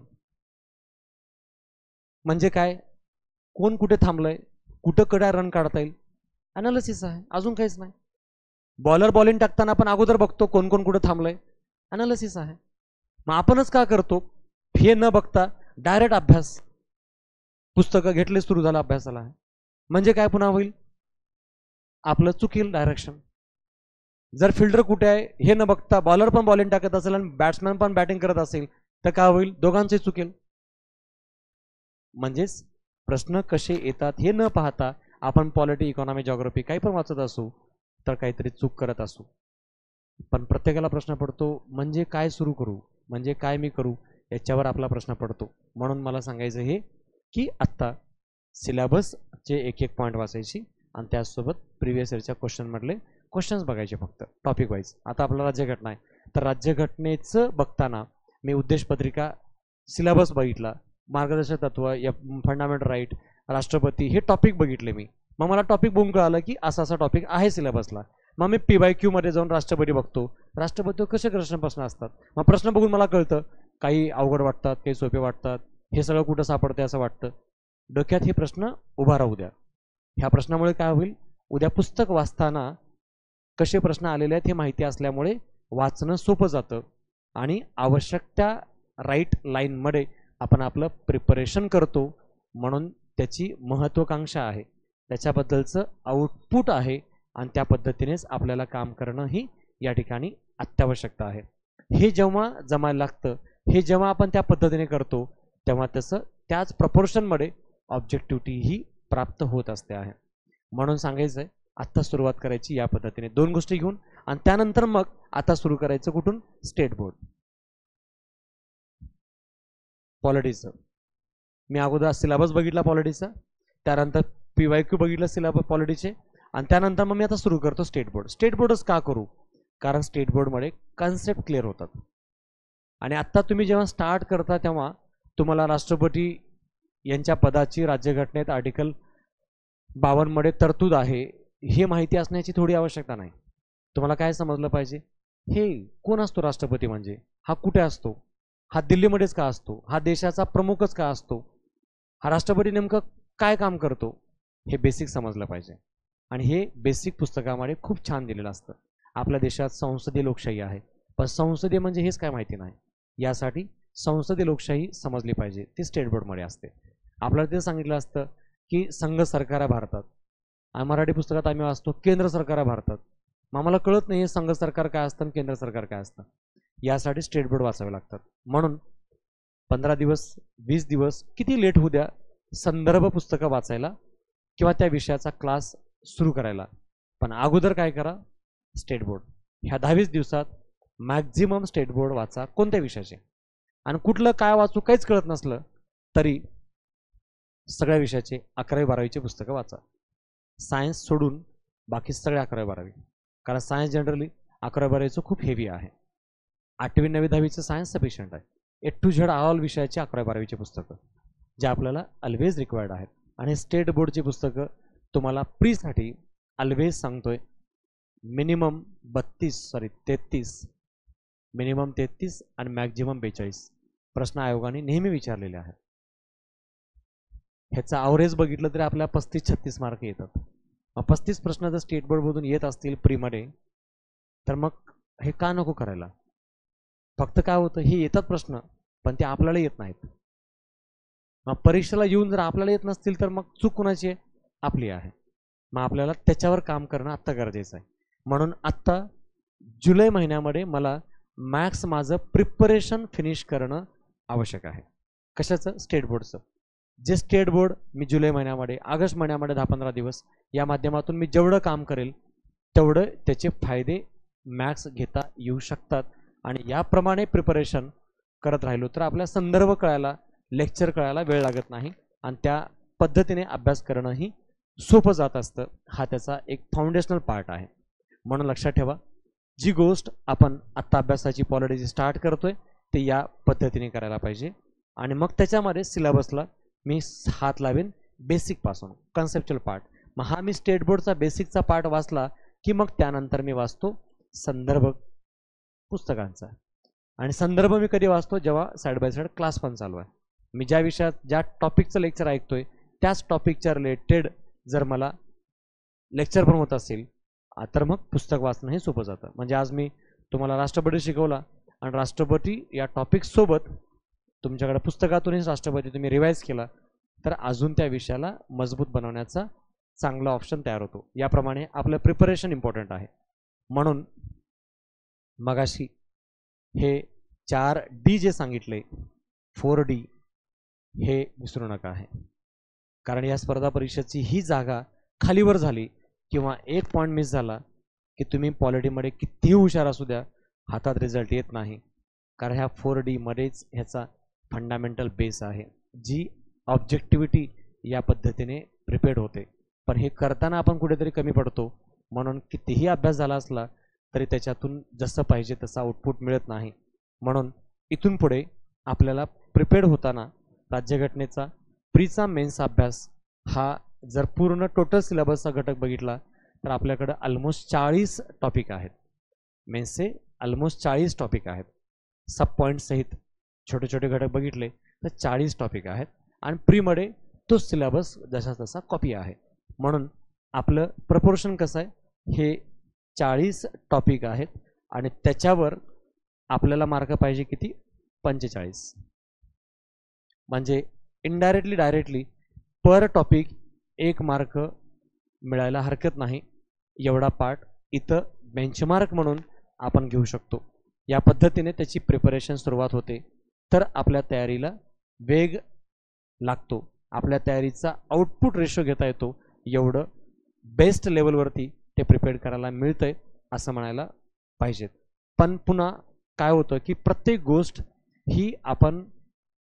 म्हणजे काय? कोण कुठे थांबलंय, कुठं कडा रन काढता येईल, अनालिसिस आहे, अजून काहीच नाही. बॉलर बॉलिंग टाकताना आपण अगोदर बघतो कोण कोण कुठे थांबलंय, अनालिसिस आहे. मग आपणच का करतो? हे न बघता डायरेक्ट अभ्यास, पुस्तकं घेतले, सुरू झाला अभ्यासाला. म्हणजे काय पुन्हा होईल? आपलं चुकील डायरेक्शन. जर फिल्डर कुठे आहे हे न बघता बॉलर पण बॉलिंग टाकत असेल आणि बॅट्समॅन पण बॅटिंग करत असेल तर काय होईल? दोघांचे चुकेल. म्हणजेच प्रश्न कसे येतात हे न पाहता आपण पॉलिटी, इकॉनॉमी, जॉग्राफी काही पण वाचत असू तर काहीतरी चूक करत असू. पण प्रत्येकाला प्रश्न पडतो म्हणजे काय सुरू करू, म्हणजे काय मी करू, याच्यावर आपला प्रश्न पडतो. म्हणून मला सांगायचं हे की आत्ता सिलेबसचे एक एक पॉईंट वाचायची आणि त्यासोबत प्रिव्हियस इयरच्या क्वेश्चनमधले क्वेश्चन्स बघायचे फक्त टॉपिक वाईज. आता आपला राज्यघटना आहे तर राज्यघटनेचं बघताना मी उद्देशपत्रिका, सिलेबस बघितला, मार्गदर्शक तत्व, फंडामेंटल राईट, राष्ट्रपती, हे टॉपिक बघितले मी. मग मला टॉपिक बघून कळालं की असा असा टॉपिक आहे सिलेबसला. मग मी PYQ मध्ये जाऊन राष्ट्रपती बघतो, राष्ट्रपतीवर कसे प्रश्न असतात. मग प्रश्न बघून मला कळतं काही अवघड वाटतात, काही सोपे वाटतात, हे सगळं कुठं सापडते असं वाटतं. डोक्यात हे प्रश्न उभा राहू द्या. ह्या प्रश्नामुळे काय होईल? उद्या पुस्तक वाचताना कसे प्रश्न आलेले आहेत हे माहिती असल्यामुळे वाचणं सोपं जातं आणि आवश्यक त्या राईट लाईनमध्ये आपण आपलं प्रिपरेशन करतो. म्हणून त्याची महत्त्वाकांक्षा आहे, त्याच्याबद्दलचं आउटपुट आहे आणि त्या पद्धतीनेच आपल्याला काम करणं ही या ठिकाणी अत्यावश्यकता आहे. हे जेव्हा जमायला लागतं, हे जेव्हा आपण त्या पद्धतीने करतो तेव्हा तसं त्याच प्रपोर्शनमध्ये ऑब्जेक्टिव्हिटी ही प्राप्त होत असते आहे. म्हणून सांगायचं आहे आत्ता सुरुवात करायची या पद्धतीने 2 गोष्टी घेऊन आणि त्यानंतर मग आता सुरू करायचं कुठून? State board. पॉलिटीचं मी अगोदर सिलेबस बघितला पॉलिटीचा, त्यानंतर PYQ बघितलं सिलेबस पॉलिटीचे आणि त्यानंतर मग मी आता सुरू करतो स्टेट बोर्ड. स्टेट बोर्डच का करू? कारण स्टेट बोर्डमध्ये कन्सेप्ट क्लिअर होतात. आणि आत्ता तुम्ही जेव्हा स्टार्ट करता तेव्हा तुम्हाला राष्ट्रपती यांच्या पदाची राज्यघटनेत आर्टिकल 52 मध्ये तरतूद आहे हे माहिती असण्याची थोडी आवश्यकता नाही. तुम्हाला काय समजलं पाहिजे? हे कोण असतो राष्ट्रपती, म्हणजे हा कुठे असतो, हा दिल्लीमध्येच का असतो, हा देशाचा प्रमुखच का असतो, हा राष्ट्रपती नेमकं काय काम करतो, हे बेसिक समजलं पाहिजे. आणि हे बेसिक पुस्तकामध्ये खूप छान दिलेलं असतं. आपल्या देशात संसदीय लोकशाही आहे, पण संसदीय म्हणजे हेच काय माहिती नाही. यासाठी संसदीय लोकशाही समजली पाहिजे, ती स्टेट बोर्डमध्ये असते. आपल्याला ते सांगितलं असतं की संघ सरकार आहे भारतात, आणि मराठी पुस्तकात आम्ही वाचतो केंद्र सरकार आहे भारतात. मग आम्हाला कळत नाही संघ सरकार काय असतं आणि केंद्र सरकार काय असतं. यासाठी स्टेट बोर्ड वाचावे लागतात. म्हणून 15 दिवस 20 दिवस किती लेट होऊ द्या संदर्भ पुस्तकं वाचायला किंवा त्या विषयाचा क्लास सुरू करायला, पण अगोदर काय करा? State board. ह्या 10-20 दिवसात मॅक्झिमम स्टेट बोर्ड वाचा कोणत्या विषयाचे. आणि कुठलं काय वाचू काहीच कळत नसलं तरी सगळ्या विषयाचे 11वी-12वीचे पुस्तकं वाचा. सायन्स सोडून बाकी सगळे 11वी-12वी, कारण सायन्स जनरली 11वी-12वीचं खूप हेवी आहे. 8वी 9वी 10वीचं सायन्स सफिशियंट आहे. A to Z ऑल विषयाचे 11वी-12वीचे पुस्तकं जे आपल्याला ऑलवेज रिक्वायर्ड आहेत. आणि स्टेट बोर्डची पुस्तकं तुम्हाला प्रीसाठी ऑलवेज सांगतोय मिनिमम 33 मिनिमम 33 आणि मॅक्झिमम 42 प्रश्न आयोगाने नेहमी विचारलेले आहेत. ह्याचा ॲव्हरेज बघितलं तरी आपल्याला 35-36 मार्क येतात. मग 35 प्रश्न जर स्टेट बोर्डमधून येत असतील प्रीमध्ये तर मग हे का नको करायला? फक्त काय होतं, हे येतात प्रश्न पण ते आपल्याला येत नाहीत. मग परीक्षेला येऊन जर आपल्याला येत नसतील तर मग चूक कोणाची आहे? आपली आहे. मग आपल्याला त्याच्यावर काम करणं आत्ता गरजेचं आहे. म्हणून आत्ता जुलै महिन्यामध्ये मला मॅथ्स माझं प्रिपरेशन फिनिश करणं आवश्यक आहे. कशाचं? स्टेट बोर्डचं. जे स्टेट बोर्ड मी जुलै महिन्यामध्ये, ऑगस्ट महिन्यामध्ये 10-15 दिवस या माध्यमातून मी जेवढं काम करेल तेवढं त्याचे फायदे मॅथ्स घेता येऊ शकतात. आणि याप्रमाणे प्रिपरेशन करत राहिलो तर आपल्या संदर्भ कळायला, लेक्चर कळायला वेळ लागत नाही आणि त्या पद्धतीने अभ्यास करणंही सोपं जात असतं. हा त्याचा एक फाउंडेशनल पार्ट आहे. म्हणून लक्षात ठेवा, जी गोष्ट आपण आत्ता अभ्यासाची पॉलिटी स्टार्ट करतोय ते या पद्धतीने करायला पाहिजे. आणि मग त्याच्यामध्ये सिलेबसला मी हात लावेन बेसिक पासून, कन्सेप्च्युअल पार्ट. मग हा मी स्टेट बोर्डचा बेसिकचा पार्ट वाचला की मग त्यानंतर मी वाचतो संदर्भ पुस्तकांचा. आणि संदर्भ मी कधी वाचतो, जेव्हा साईड बाय साईड क्लास पण चालू आहे. मी ज्या विषयात ज्या टॉपिकचं लेक्चर ऐकतोय त्याच टॉपिकच्या रिलेटेड जर मला लेक्चर पण होत असेल तर मग पुस्तक वाचणं हे सोपं जातं. म्हणजे आज मी तुम्हाला राष्ट्रपती शिकवला आणि राष्ट्रपती या टॉपिकसोबत तुमच्याकडे पुस्तकातूनही राष्ट्रपती तुम्ही रिवाईज केला तर अजून त्या विषयाला मजबूत बनवण्याचा चांगला ऑप्शन तयार होतो. याप्रमाणे आपलं प्रिपरेशन इम्पॉर्टंट आहे. म्हणून मगाशी हे 4D जे सांगितले 4D हे विसरू नका आहे. कारण या स्पर्धा परीक्षेची ही जागा खालीवर झाली किंवा एक पॉईंट मिस झाला की तुम्ही पॉलिटीमध्ये कितीही हुशार असू द्या, हातात रिझल्ट येत नाही. कारण ह्या 4D मध्येच ह्याचा फंडामेंटल बेस आहे, जी ऑब्जेक्टिव्हिटी या पद्धतीने प्रिपेअर्ड होते. पण हे करताना आपण कुठेतरी कमी पडतो. म्हणून कितीही अभ्यास झाला असला तरी त्याच्यातून जसं पाहिजे तसा आउटपुट मिळत नाही. म्हणून इथून पुढे आपल्याला प्रिपेअर्ड होताना राज्यघटनेचा प्रीचा मेन्स अभ्यास हा जर पूर्ण टोटल सिलेबसचा घटक बघितला तर आपल्याकडे ऑलमोस्ट 40 टॉपिक आहेत. मेन्सचे ऑलमोस्ट 40 टॉपिक आहेत. सब पॉईंट सहित छोटे छोटे घटक बघितले तर 40 टॉपिक आहेत. आणि प्रीमध्ये तो सिलेबस जसा तसा कॉपी आहे. म्हणून आपलं प्रपोर्शन कसं आहे, हे 40 टॉपिक आहेत आणि त्याच्यावर आपल्याला मार्क पाहिजे किती, 45. म्हणजे इनडायरेक्टली डायरेक्टली पर टॉपिक 1 मार्क मिळायला हरकत नाही. एवढा पार्ट इथं बेंचमार्क म्हणून आपण घेऊ शकतो. या पद्धतीने त्याची प्रिपरेशन सुरुवात होते. तर आपल्या तयारीला वेग लागतो, आपल्या तयारीचा आउटपुट रेशो घेता येतो. एवढं बेस्ट लेवलवरती ते प्रिपेअर करायला मिळतंय असं म्हणायला पाहिजेत. पण पुन्हा काय होतं की प्रत्येक गोष्ट ही आपण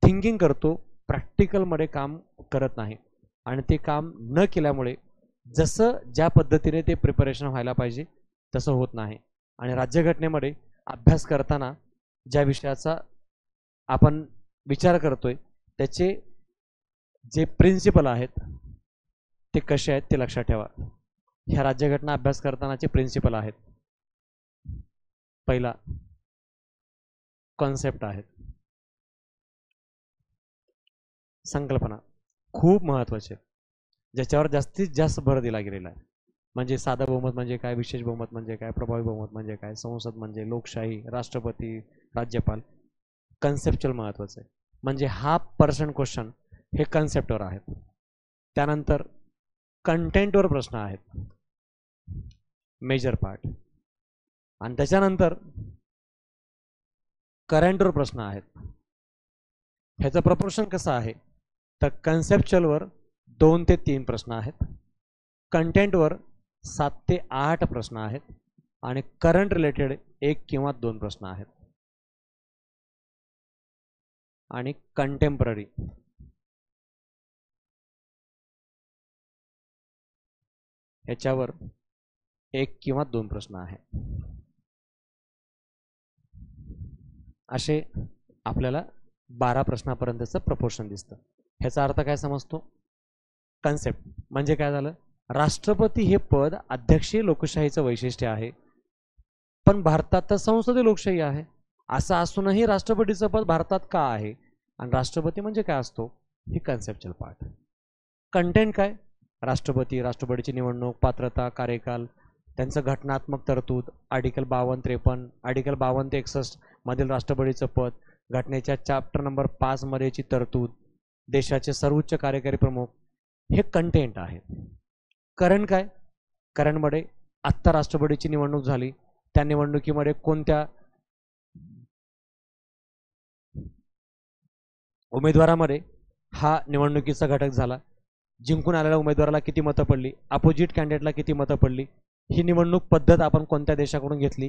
थिंकिंग करतो, प्रॅक्टिकलमध्ये काम करत नाही. आणि ते काम न केल्यामुळे जसं ज्या पद्धतीने ते प्रिपरेशन व्हायला पाहिजे तसं होत नाही. आणि राज्यघटनेमध्ये अभ्यास करताना ज्या विषयाचा आपण विचार करतोय त्याचे जे प्रिन्सिपल आहेत ते कसे आहेत ते लक्षात ठेवा. ह्या राज्यघटना अभ्यास करतानाचे प्रिन्सिपल आहेत. पहिला कॉन्सेप्ट आहेत, संकल्पना खूप महत्त्वाचे, ज्याच्यावर जास्तीत जास्त भर दिला गेलेला आहे. म्हणजे साधा बहुमत म्हणजे काय, विशेष बहुमत म्हणजे काय, प्रभावी बहुमत म्हणजे काय, संसद म्हणजे लोकशाही, राष्ट्रपती, राज्यपाल. कन्सेप्च्युअल महत्त्वाचं आहे. म्हणजे 100% क्वेश्चन हे कन्सेप्टवर आहेत. त्यानंतर कंटेंटवर प्रश्न आहेत, मेजर पार्ट. आणि त्याच्यानंतर करंटवर प्रश्न आहेत. ह्याचं प्रपोर्शन कसं आहे तर कन्सेप्च्युअलवर 2 ते 3 प्रश्न आहेत, कंटेंटवर 7 ते 8 प्रश्न आहेत आणि करंट रिलेटेड 1 किंवा 2 प्रश्न आहेत. आणि कंटेम्पररी ह्याच्यावर 1 किंवा 2 प्रश्न आहेत. असे आपल्याला 12 प्रश्नापर्यंतचं प्रपोर्शन दिसतं. ह्याचा अर्थ काय समजतो, कन्सेप्ट म्हणजे काय झालं, राष्ट्रपती हे पद अध्यक्षीय लोकशाहीचं वैशिष्ट्य आहे. पण भारतात तर संसदीय लोकशाही आहे. असं असूनही राष्ट्रपतीचं पद भारतात का आहे आणि राष्ट्रपती म्हणजे काय असतो, हे कन्सेप्च्युअल पार्ट. कंटेंट काय, राष्ट्रपती, राष्ट्रपतीची निवडणूक, पात्रता, कार्यकाल, त्यांचं घटनात्मक तरतूद, आर्टिकल 52-53, आर्टिकल 52 ते 61 मधील राष्ट्रपतीचं पद, घटनेच्या चॅप्टर नंबर 5 मध्येची तरतूद, देशाचे सर्वोच्च कार्यकारी प्रमुख, हे कंटेंट आहे. करंट काय, करंटमध्ये आत्ता राष्ट्रपतीची निवडणूक झाली, त्या निवडणुकीमध्ये कोणत्या उमेदवारामध्ये हा निवडणुकीचा घटक झाला, जिंकून आलेल्या उमेदवाराला किती मतं पडली, अपोजिट कॅन्डिडेटला किती मतं पडली, ही निवडणूक पद्धत आपण कोणत्या देशाकडून घेतली,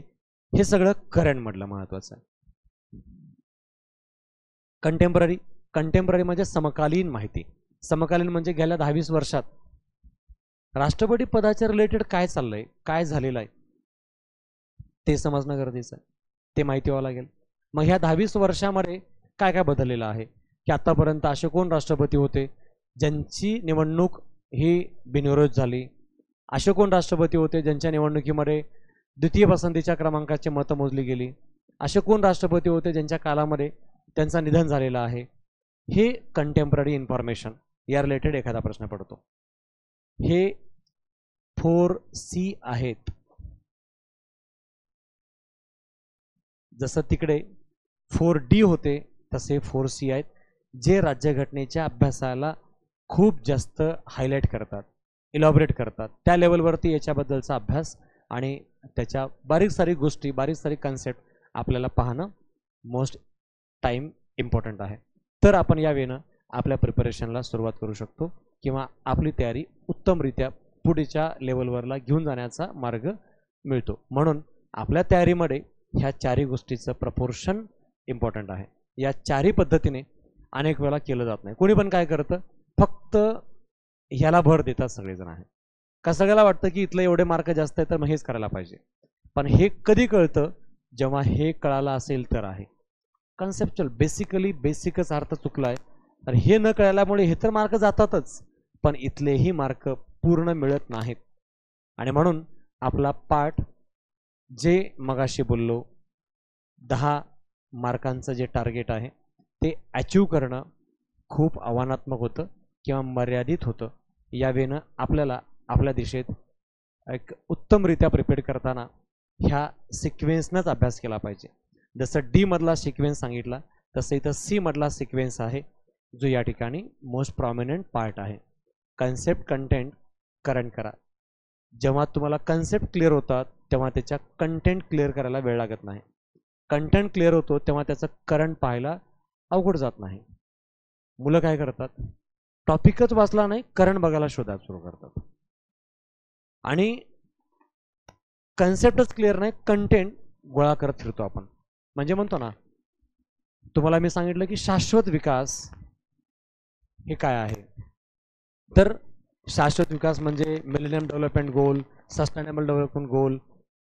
हे सगळं करंट मधलं महत्वाचं आहे. कंटेम्पररी, कंटेम्पररी म्हणजे समकालीन माहिती. समकालीन म्हणजे गेल्या 10-20 वर्षात राष्ट्रपती पदाच्या रिलेटेड काय चाललंय, काय झालेलं आहे ते समजणं गरजेचं आहे, ते माहिती व्हावं लागेल. मग ह्या 10-20 वर्षामध्ये काय काय बदललेलं आहे की आतापर्यंत असे कोण राष्ट्रपती होते ज्यांची निवडणूक ही बिनविरोध झाली, असे कोण राष्ट्रपती होते ज्यांच्या निवडणुकीमध्ये द्वितीय पसंतीच्या क्रमांकाची मतं मोजली गेली, असे कोण राष्ट्रपती होते ज्यांच्या कालामध्ये त्यांचं निधन झालेलं आहे. हे कंटेम्पररी इन्फॉर्मेशन या रिलेटेड एखादा प्रश्न पडतो. हे 4C आहेत. जसं तिकडे 4D होते तसे 4C आहेत, जे राज्यघटनेच्या अभ्यासाला खूप जास्त हायलाईट करतात, इलॉबरेट करतात. त्या लेवलवरती याच्याबद्दलचा अभ्यास आणि त्याच्या बारीक सारीक गोष्टी, बारीक सारीक कन्सेप्ट आपल्याला पाहणं मोस्ट टाईम इम्पॉर्टंट आहे. तर आपण या वेळेनं आपल्या प्रिपरेशनला सुरुवात करू शकतो किंवा आपली तयारी उत्तमरित्या पुढच्या लेवलवरला घेऊन जाण्याचा मार्ग मिळतो. म्हणून आपल्या तयारीमध्ये ह्या चारही गोष्टीचं प्रपोर्शन इम्पॉर्टंट आहे. या चारही पद्धतीने अनेक वेळा केलं जात नाही. कोणी पण काय करतं, फक्त ह्याला भर देतात सगळेजण आहे. का सगळ्याला वाटतं की इथलं एवढे मार्क जास्त आहे तर मग हेच करायला पाहिजे. पण हे कधी कळतं, जेव्हा हे कळालं असेल तर आहे. कन्सेप्च्युअल बेसिकच अर्थ चुकला आहे, तर हे न कळल्यामुळे हे तर मार्क जातातच, पण इथलेही मार्क पूर्ण मिळत नाहीत. आणि म्हणून आपला पाठ जे मगाशी बोललो 10 मार्कांचं जे टार्गेट आहे ते अचीव करणं खूप आव्हानात्मक होतं किंवा मर्यादित होतं. या वेळेनं आपल्याला आपल्या दिशेत एक उत्तमरित्या प्रिपेअर करताना ह्या सिक्वेन्सनंच अभ्यास केला पाहिजे. जसं डी मधला सिक्वेन्स सांगितला तसं इथं सी मधला सिक्वेन्स आहे, जो या ठिकाणी मोस्ट प्रॉमिनंट पार्ट आहे. कन्सेप्ट, कंटेंट, करंट करा. जेव्हा तुम्हाला कन्सेप्ट क्लिअर होतात तेव्हा त्याच्या कंटेंट क्लिअर करायला वेळ लागत नाही. कंटेंट क्लिअर होतो तेव्हा त्याचं करंट पाहायला अवघड जात नाही. मुलं काय करतात, टॉपिकच वाचला नाही, करंट बघायला शोधायला सुरू करतात. आणि कन्सेप्टच क्लिअर नाही, कंटेंट गोळा करत फिरतो आपण. म्हणजे म्हणतो ना, तुम्हाला मी सांगितलं की शाश्वत विकास हे काय आहे, तर शाश्वत विकास म्हणजे मिलेनियम डेव्हलपमेंट गोल, सस्टेनेबल डेव्हलपमेंट गोल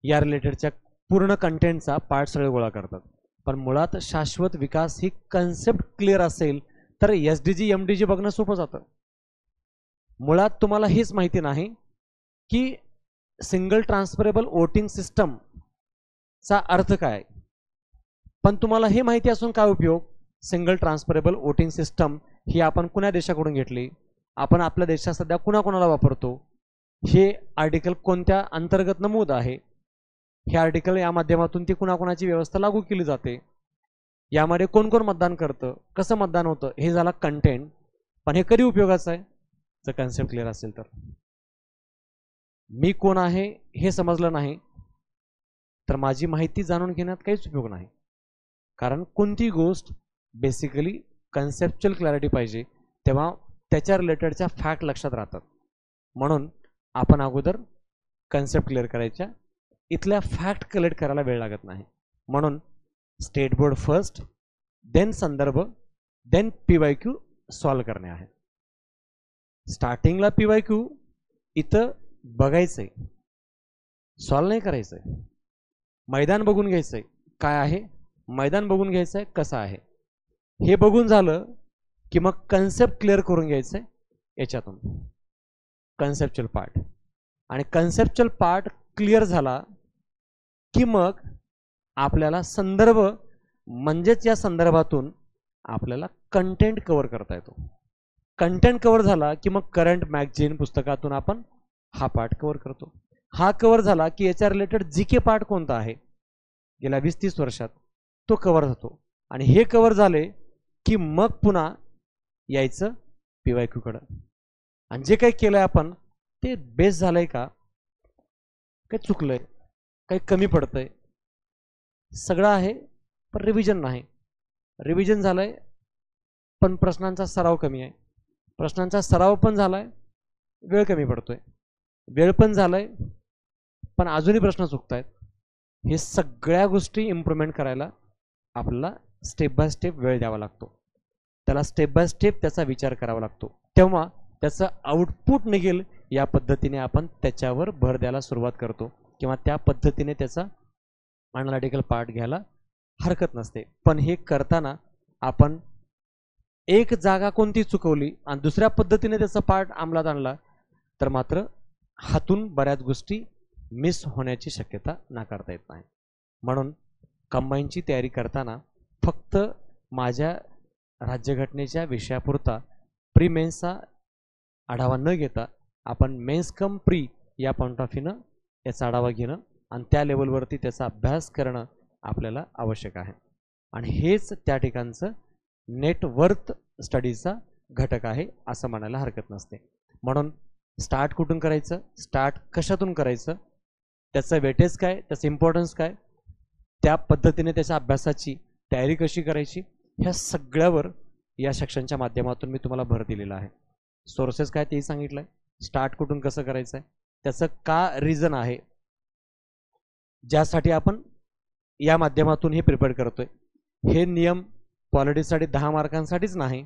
या रिलेटेडच्या पूर्ण कंटेंटचा पार्ट सगळे गोळा करतात. पण मुळात शाश्वत विकास ही कन्सेप्ट क्लिअर असेल तर SDG MDG बघणं सोपं जातं. मुळात तुम्हाला हेच माहिती नाही की सिंगल ट्रान्सफरेबल वोटिंग सिस्टमचा अर्थ काय, पण तुम्हाला हे माहिती असून काय उपयोग. सिंगल ट्रान्सफरेबल वोटिंग सिस्टम ही आपण कुण्या देशाकडून घेतली, आपण आपल्या देशात सध्या कुणाकुणाला वापरतो, हे आर्टिकल कोणत्या अंतर्गत नमूद आहे, हे आर्टिकल या माध्यमातून ती कुणाकुणाची व्यवस्था लागू केली जाते, यामध्ये कोण कोण मतदान करतं, कसं मतदान होतं, हे झाला कंटेंट. पण हे कधी उपयोगाचं आहे, जर कन्सेप्ट क्लिअर असेल तर. मी कोण आहे हे समजलं नाही तर माझी माहिती जाणून घेण्यात काहीच उपयोग नाही. कारण कोणती गोष्ट बेसिकली कन्सेप्च्युअल क्लॅरिटी पाहिजे, तेव्हा त्याच्या रिलेटेडच्या फॅक्ट लक्षात राहतात. म्हणून आपण अगोदर कन्सेप्ट क्लिअर करायच्या, इथल्या फॅक्ट कलेक्ट करायला वेळ लागत नाही. म्हणून स्टेट बोर्ड फर्स्ट, देन संदर्भ, देन PYQ सॉल्व करणे आहे. स्टार्टिंगला PYQ इथं बघायचंय, सॉल्व नाही करायचंय. मैदान बघून घ्यायचंय, काय आहे मैदान बघून घ्यायचंय, कसं आहे हे बघून झालं की मग कन्सेप्ट क्लिअर करून घ्यायचंय याच्यातून, कन्सेप्च्युअल पार्ट. आणि कन्सेप्च्युअल पार्ट क्लिअर झाला की मग आपल्याला संदर्भ म्हणजेच या संदर्भातून आपल्याला कंटेंट कव्हर करता येतो. कंटेंट कव्हर झाला की मग करंट मॅगझिन पुस्तकातून आपण हा पार्ट कव्हर करतो. हा कव्हर झाला की याच्या रिलेटेड GK पार्ट कोणता आहे गेल्या 20-30 वर्षात, तो कव्हर होतो. आणि हे कव्हर झाले की मग पुन्हा यायचं PYQ कडं. आणि जे काही केलंय आपण ते बेस झालंय का, काही चुकलंय, काही कमी पडतंय, सगळं आहे पण रिव्हिजन नाही. रिव्हिजन झालंय पण प्रश्नांचा सराव कमी आहे, प्रश्नांचा सराव पण झालाय, वेळ कमी पडतोय, वेळ पण झालाय पण अजूनही प्रश्न चुकतायत. हे सगळ्या गोष्टी इम्प्रूव्हमेंट करायला आपल्याला स्टेप बाय स्टेप वेळ द्यावा लागतो. त्याला स्टेप बाय स्टेप त्याचा विचार करावा लागतो, तेव्हा त्याचं आउटपुट निघेल. या पद्धतीने आपण त्याच्यावर भर द्यायला सुरुवात करतो किंवा त्या पद्धतीने त्याचा अनालिटिकल पार्ट घ्यायला हरकत नसते. पण हे करताना आपण एक जागा कोणती चुकवली आणि दुसऱ्या पद्धतीने त्याचा पार्ट अंमलात आणला तर मात्र हातून बऱ्याच गोष्टी मिस होण्याची शक्यता नाकारता येत नाही. म्हणून कंबाईनची तयारी करताना फक्त माझ्या राज्यघटनेच्या विषयापुरता प्री मेन्सचा आढावा न घेता आपण मेन्स कम प्री या पॉईंट ऑफ व्ह्यूनं याचा आढावा घेणं आणि त्या लेवलवरती त्याचा अभ्यास करणं आपल्याला आवश्यक आहे. आणि हेच त्या ठिकाणचं नेटवर्थ स्टडीचा घटक आहे असं म्हणायला हरकत नसते. म्हणून स्टार्ट कुठून करायचं, स्टार्ट कशातून करायचं, त्याचं वेटेज काय, त्याचं इम्पॉर्टन्स काय, त्या पद्धतीने त्याच्या अभ्यासाची तयारी कशी करायची, ह्या सगळ्यावर या सेक्शनच्या माध्यमातून मी तुम्हाला भर दिलेला आहे. सोर्सेस काय तेही सांगितलं आहे, स्टार्ट कुठून कसं करायचं आहे, त्याचं का रिझन आहे ज्यासाठी आपण या माध्यमातून हे प्रिपेअर करतोय. हे नियम पॉलिटिक्ससाठी 10 मार्कांसाठीच नाही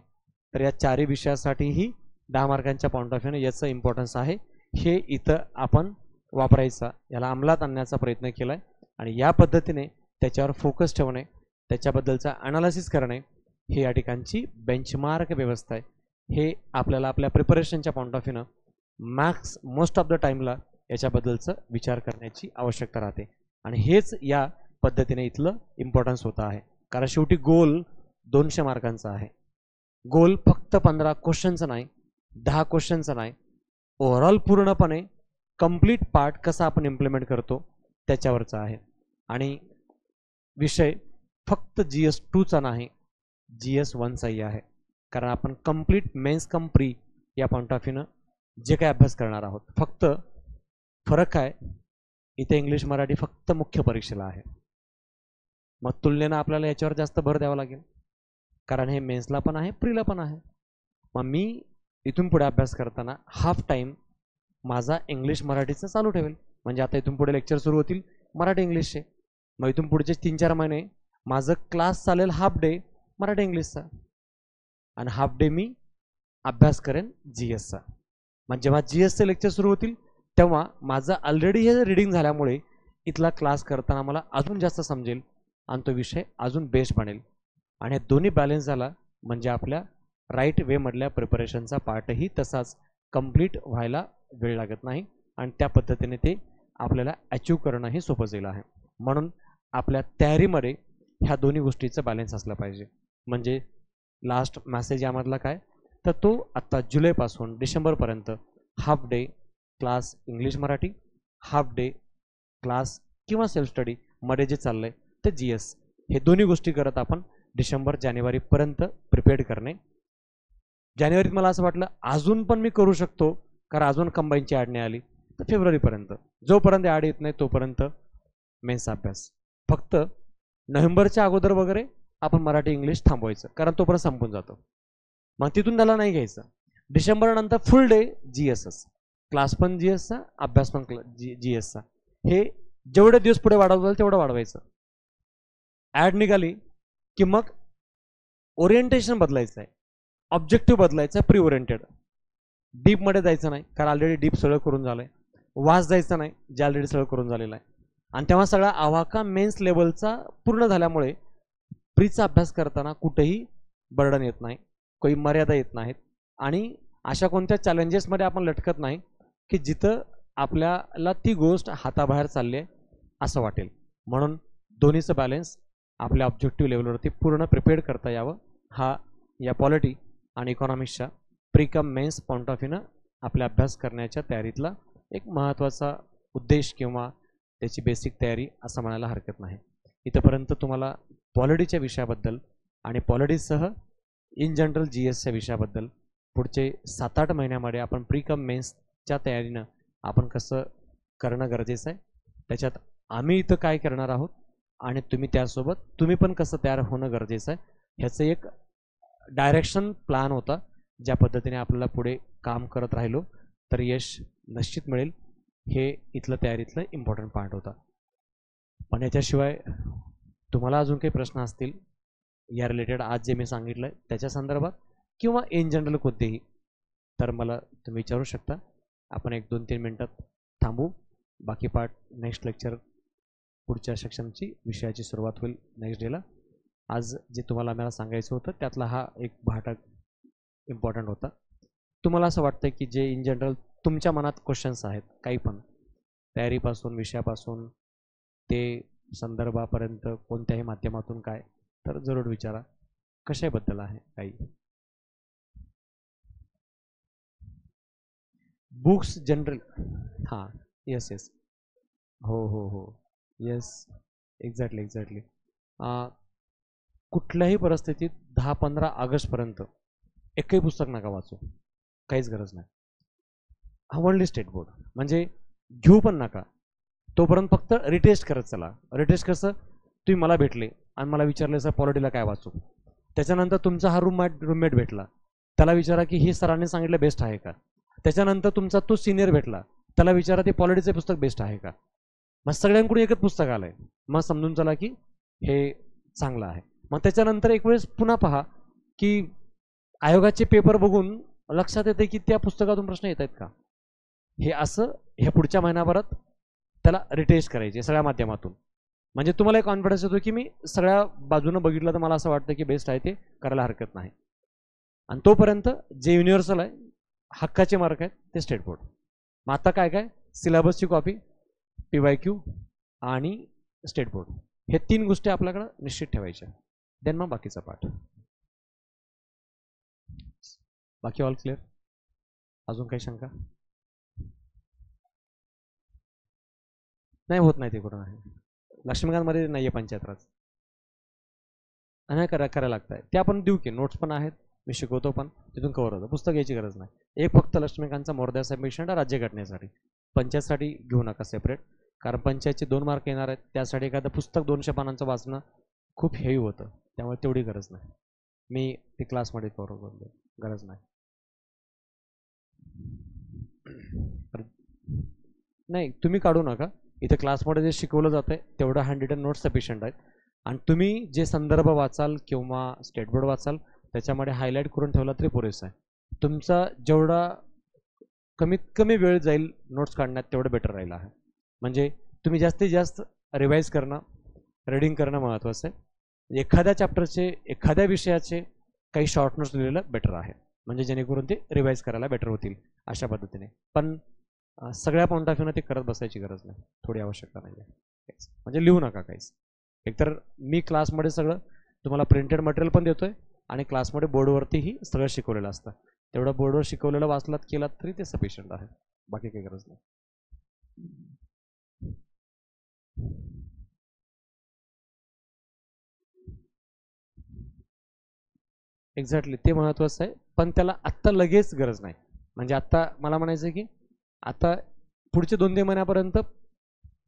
तर या चारही विषयासाठीही 10 मार्कांच्या पॉईंट ऑफ व्ह्यूने याचं इम्पॉर्टन्स आहे. हे इथं आपण वापरायचा, याला अंमलात आणण्याचा प्रयत्न केला आहे आणि या पद्धतीने त्याच्यावर फोकस ठेवणे, त्याच्याबद्दलचा ॲनालिसिस करणे हे या ठिकाणची बेंचमार्क व्यवस्था आहे. हे आपल्याला आपल्या प्रिपरेशनच्या पॉईंट ऑफ व्ह्यूनं मॅक्स मोस्ट ऑफ द टाईमला याच्याबद्दलचं विचार करण्याची आवश्यकता राहते आणि हेच या पद्धतीने इथलं इम्पॉर्टन्स होतं आहे. कारण शेवटी गोल 200 मार्कांचा आहे. गोल फक्त 15 क्वेश्चनचा नाही, 10 क्वेश्चनचा नाही, ओव्हरऑल पूर्णपणे कंप्लीट पार्ट कसा आपण इम्प्लिमेंट करतो त्याच्यावरचा आहे. आणि विषय फक्त GS 2चा नाही, GS 1चाही आहे. कारण आपण कंप्लीट मेन्स कम प्री या पॉईंट ऑफ व्ह्यूनं जे काही अभ्यास करणार आहोत. फक्त फरक काय, इथे इंग्लिश मराठी फक्त मुख्य परीक्षेला आहे. मग तुलनेनं आपल्याला याच्यावर जास्त भर द्यावा लागेल कारण हे मेन्सला पण आहे, प्रीला पण आहे. मग मी इथून पुढे अभ्यास करताना हाफ टाईम माझा इंग्लिश मराठीचा चालू ठेवेल. म्हणजे आता इथून पुढे लेक्चर सुरू होतील मराठी इंग्लिशचे, मग इथून पुढचे 3-4 महिने माझं क्लास चालेल हाफ डे मराठी इंग्लिशचा आणि हाफ डे मी अभ्यास करेन GSचा. मग जेव्हा GSचे लेक्चर सुरू होतील तेव्हा माझं ऑलरेडी हे रीडिंग झाल्यामुळे इथला क्लास करताना मला अजून जास्त समजेल आणि तो विषय अजून बेस्ट बनेल. आणि हे दोन्ही बॅलन्स झाला म्हणजे आपल्या राईट वेमधल्या प्रिपरेशनचा पार्टही तसाच कंप्लीट व्हायला वेळ लागत नाही आणि त्या पद्धतीने ते आपल्याला अचीव करणंही सोपं जाईल आहे. म्हणून आपल्या तयारीमध्ये ह्या दोन्ही गोष्टीचं बॅलन्स असलं पाहिजे. म्हणजे लास्ट मॅसेज यामधला काय तर तो आत्ता जुलैपासून डिसेंबरपर्यंत half day class English Marathi, half day class किंवा सेल्फ स्टडी मध्ये जे चाललंय ते GS, हे दोन्ही गोष्टी करत आपण डिसेंबर-जानेवारीपर्यंत प्रिपेअर्ड करणे. जानेवारीत मला असं वाटलं अजून पण मी करू शकतो कारण अजून कंबाईनची ॲड नाही आली तर फेब्रुवारीपर्यंत, जोपर्यंत ॲड येत नाही तोपर्यंत मेन्स अभ्यास. फक्त नोव्हेंबरच्या अगोदर वगैरे आपण मराठी इंग्लिश थांबवायचं कारण तोपर्यंत संपून जातो. मग तिथून त्याला नाही घ्यायचं. डिसेंबरनंतर फुल डे GSच, क्लास पण GSचा, अभ्यास पण GSचा. हे जेवढे दिवस पुढे वाढवता येईल तेवढं वाढवायचं. ॲड निघाली की मग ओरिएंटेशन बदलायचं आहे, ऑब्जेक्टिव्ह बदलायचं आहे, प्री ओरिएंटेड. डीपमध्ये जायचं नाही कारण ऑलरेडी डीप सगळं करून झालं आहे. वास जायचं नाही जे ऑलरेडी सगळं करून झालेलं आहे. आणि तेव्हा सगळा आवाका मेन्स लेवलचा पूर्ण झाल्यामुळे प्रीचा अभ्यास करताना कुठेही बर्डन येत नाही, काही मर्यादा येत नाहीत आणि अशा कोणत्या चॅलेंजेसमध्ये आपण लटकत नाही की जिथं आपल्याला ती गोष्ट हाताबाहेर चालली आहे असं वाटेल. म्हणून दोन्हीचं बॅलन्स आपल्या ऑब्जेक्टिव्ह लेवलवरती पूर्ण प्रिपेअर्ड करता यावं हा या पॉलिटी आणि इकॉनॉमिक्सच्या प्रीकम मेन्स पॉईंट ऑफ व्ह्यूनं आपला अभ्यास करण्याच्या तयारीतला एक महत्त्वाचा उद्देश किंवा त्याची बेसिक तयारी असं म्हणायला हरकत नाही. इथंपर्यंत तुम्हाला पॉलिटीच्या विषयाबद्दल आणि पॉलिटीसह इन जनरल GSच्या विषयाबद्दल पुढचे 7-8 महिन्यामध्ये आपण प्रीकम मेन्सच्या तयारीनं आपण कसं करणं गरजेचं आहे, त्याच्यात आम्ही इथं काय करणार आहोत आणि तुम्ही त्यासोबत तुम्ही पण कसं तयार होणं गरजेचं आहे ह्याचं एक डायरेक्शन प्लॅन होता. ज्या पद्धतीने आपल्याला पुढे काम करत राहिलो तर यश निश्चित मिळेल, हे इथलं तयारीतलं इम्पॉर्टंट पार्ट होता. पण याच्याशिवाय तुम्हाला अजून काही प्रश्न असतील या रिलेटेड आज जे मी सांगितलं आहे त्याच्या संदर्भात किंवा इन जनरल कोणतेही तर मला तुम्ही विचारू शकता. आपण 1-2-3 मिनटात थांबू. बाकी पार्ट नेक्स्ट लेक्चर पुढच्या सेक्शनची विषयाची सुरुवात होईल नेक्स्ट डेला. आज जे तुम्हाला आम्हाला सांगायचं होतं त्यातला हा एक भाग इम्पॉर्टंट होता. तुम्हाला असं वाटतं की जे इन जनरल तुमच्या मनात क्वेश्चन्स आहेत काही पण, तयारीपासून विषयापासून ते संदर्भापर्यंत कोणत्याही माध्यमातून काय, तर जरूर विचारा. कशाबद्दल आहे काही बुक्स जनरल? हां, येस येस, हो हो हो, येस, एक्झॅक्टली. कुठल्याही परिस्थितीत 10-15 ऑगस्टपर्यंत एकही पुस्तक नका वाचू, काहीच गरज नाही. ओनली स्टेट बोर्ड म्हणजे घेऊ पण नका तोपर्यंत, फक्त रिटेस्ट करत चला. रिटेस्ट कसं, तुम्ही मला भेटले आणि मला विचारले सर पॉलिटीला काय वाचू, त्याच्यानंतर तुमचा हा रूममेट भेटला, त्याला विचारा की ही सरांनी सांगितलं बेस्ट आहे का. त्याच्यानंतर तुमचा तो सिनियर भेटला, त्याला विचारा ते पॉलिटीचं पुस्तक बेस्ट आहे का. मग सगळ्यांकडून एकच पुस्तक आलंय, मग समजून चला की हे चांगलं आहे. मग त्याच्यानंतर एक वेळेस पुन्हा पहा की आयोगाचे पेपर बघून लक्षात येते की त्या पुस्तकातून प्रश्न येत आहेत का. हे असं ह्या पुढच्या महिनाभरात त्याला रिटेस्ट करायचे सगळ्या माध्यमातून. म्हणजे तुम्हाला एक कॉन्फिडन्स येतो की मी सगळ्या बाजूनं बघितलं तर मला असं वाटतं की बेस्ट आहे, ते करायला हरकत नाही. आणि तोपर्यंत जे युनिव्हर्सल आहे, हक्काचे मार्क आहेत, ते स्टेट बोर्ड. मग आता काय काय, सिलेबसची कॉपी, PYQ आणि स्टेट बोर्ड, हे 3 गोष्टी आपल्याकडं निश्चित ठेवायच्या. देन मग बाकीचा पाठ. बाकी ऑल क्लिअर? अजून काही शंका? नाही, होत नाही ते कुठं आहे, लक्ष्मीकांतमध्ये नाही आहे पंचायत राज, नाही करायला लागत आहे ते. आपण देऊ की, नोट्स पण आहेत, मी शिकवतो पण, तिथून कव्हर होतं, पुस्तक घ्यायची गरज नाही. एक फक्त लक्ष्मीकांतचा मोरद्या सबमिशन राज्यघटनेसाठी, पंचायतसाठी घेऊ नका सेपरेट, कारण पंचायतचे 2 मार्क येणार आहेत, त्यासाठी एखादं पुस्तक 200 पानांचं वाचणं खूप हेवी होतं, त्यामुळे तेवढी गरज नाही. मी ते क्लासमध्ये कव्हर करतो, गरज नाही. नाही, तुम्ही काढू नका, इथे क्लासमध्ये जे शिकवलं जातं आहे तेवढं हँडरिटन नोट्स सफिशियंट आहेत. आणि तुम्ही जे संदर्भ वाचाल किंवा स्टेट बोर्ड वाचाल त्याच्यामध्ये हायलाईट करून ठेवला तरी पुरेसा आहे. तुमचा जेवढा कमीत कमी वेळ जाईल नोट्स काढण्यात तेवढं बेटर राहिलं आहे. म्हणजे तुम्ही जास्तीत जास्त रिवाईज करणं, रीडिंग करणं महत्त्वाचं आहे. एखाद्या चॅप्टरचे, एखाद्या विषयाचे काही शॉर्ट नोट्स लिहिलेलं बेटर आहे, म्हणजे जेणेकरून ते रिवाईज करायला बेटर होतील अशा पद्धतीने. पण सगळ्या पॉईंट ऑफ व्ह्यूनं ते करत बसायची गरज नाही, थोडी आवश्यकता नाही आहे. म्हणजे लिहू नका काहीच. एकतर मी क्लासमध्ये सगळं तुम्हाला प्रिंटेड मटेरियल पण देतोय आणि क्लासमध्ये बोर्डवरतीही सगळं शिकवलेलं असतं, तेवढं बोर्डवर शिकवलेलं वाचलात केलात तरी ते सफिशियंट आहे, बाकी काही गरज नाही. एक्झॅक्टली, ते महत्त्वाचं आहे, पण त्याला आत्ता लगेच गरज नाही. म्हणजे आत्ता मला म्हणायचं आहे की आता पुढचे 2-3 महिन्यापर्यंत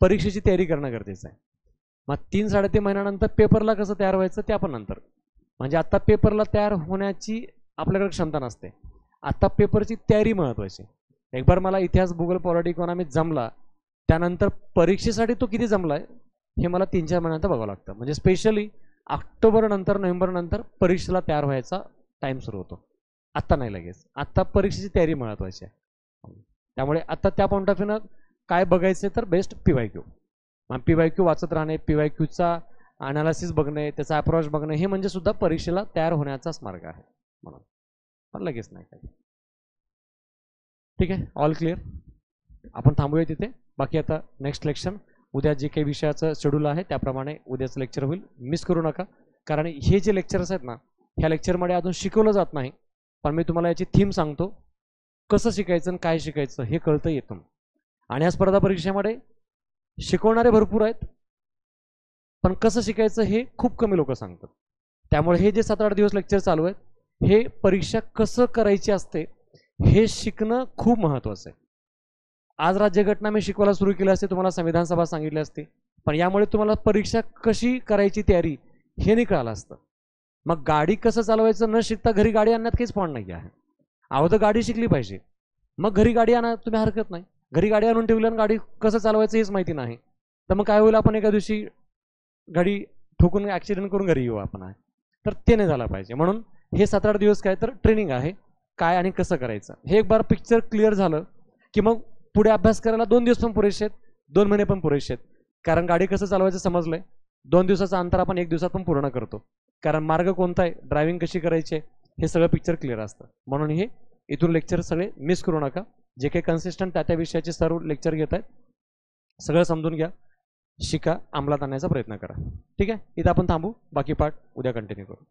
परीक्षेची तयारी करणं गरजेचं आहे. मग 3-3.5 महिन्यानंतर पेपरला कसं तयार व्हायचं ते आपण नंतर. म्हणजे आत्ता पेपरला तयार होण्याची आपल्याकडे क्षमता नसते, आत्ता पेपरची तयारी महत्त्वाची. एक बार मला इतिहास, भूगोल, पॉलिटी, इकॉनॉमिक्स जमला, त्यानंतर परीक्षेसाठी तो किती जमला आहे हे मला 3-4 महिन्यानंतर बघावं लागतं. म्हणजे स्पेशली ऑक्टोबर नंतर, नोव्हेंबर नंतर परीक्षेला तयार व्हायचा टाईम सुरू होतो, आत्ता नाही लगेच. आत्ता परीक्षेची तयारी महत्त्वाची आहे. त्यामुळे आता त्या पॉईंट ऑफ व्ह्यूनं काय बघायचं तर बेस्ट PYQ. मग PYQ वाचत राहणे, PYQचा अनालिसिस बघणे, त्याचा अप्रोच बघणे, हे म्हणजे सुद्धा परीक्षेला तयार होण्याचाच मार्ग आहे म्हणून, पण लगेच नाही काय. ठीक आहे, ऑल क्लिअर. आपण थांबूया तिथे. बाकी आता नेक्स्ट लेक्चर उद्या जे काही विषयाचं शेड्यूल आहे त्याप्रमाणे उद्याचं लेक्चर होईल, मिस करू नका. कारण हे जे लेक्चर्स आहेत ना, ह्या लेक्चरमध्ये अजून शिकवलं जात नाही, पण मी तुम्हाला याची थीम सांगतो, कसं शिकायचं आणि काय शिकायचं हे कळतं येतं. आणि या स्पर्धा परीक्षेमध्ये शिकवणारे भरपूर आहेत, पण कसं शिकायचं हे खूप कमी लोक सांगतात. त्यामुळे हे जे 7-8 दिवस लेक्चर चालू आहेत, हे परीक्षा कसं करायची असते हे शिकणं खूप महत्त्वाचं आहे. आज राज्यघटना मी शिकवायला सुरू केली असते, तुम्हाला संविधान सभा सांगितली असते, पण यामुळे तुम्हाला परीक्षा कशी करायची तयारी हे नाही कळालं असतं. मग गाडी कसं चालवायचं न शिकता घरी गाडी आणण्यात काहीच पॉईंट नाही आहे. अगोदर गाडी शिकली पाहिजे, मग घरी गाडी आणा, तुम्ही हरकत नाही. घरी गाडी आणून ठेवली आणि गाडी कसं चालवायचं हेच माहिती नाही, तर मग काय होईल, आपण एका दिवशी गाडी ठोकून ॲक्सिडेंट करून घरी येऊ आपण आहे. तर ते नाही झालं पाहिजे. म्हणून हे 7-8 दिवस काय तर ट्रेनिंग आहे, काय आणि कसं करायचं हे एक बार पिक्चर क्लिअर झालं की मग पुढे अभ्यास करायला 2 दिवस पण पुरेसे आहेत, 2 महिने पण पुरेसे आहेत. कारण गाडी कसं चालवायचं समजलंय, 2 दिवसाचं अंतर आपण 1 दिवसात पण पूर्ण करतो. कारण मार्ग कोणता आहे, ड्रायव्हिंग कशी करायची आहे, हे सगळं पिक्चर क्लिअर असतं. म्हणून हे इथून लेक्चर सगळे मिस करू नका. जे काही कन्सिस्टंट त्या विषयाचे सर्व लेक्चर घेत आहेत सगळं समजून घ्या, शिका, अंमलात आणण्याचा प्रयत्न करा. ठीक आहे, इथं आपण थांबू, बाकी पार्ट उद्या कंटिन्यू करू.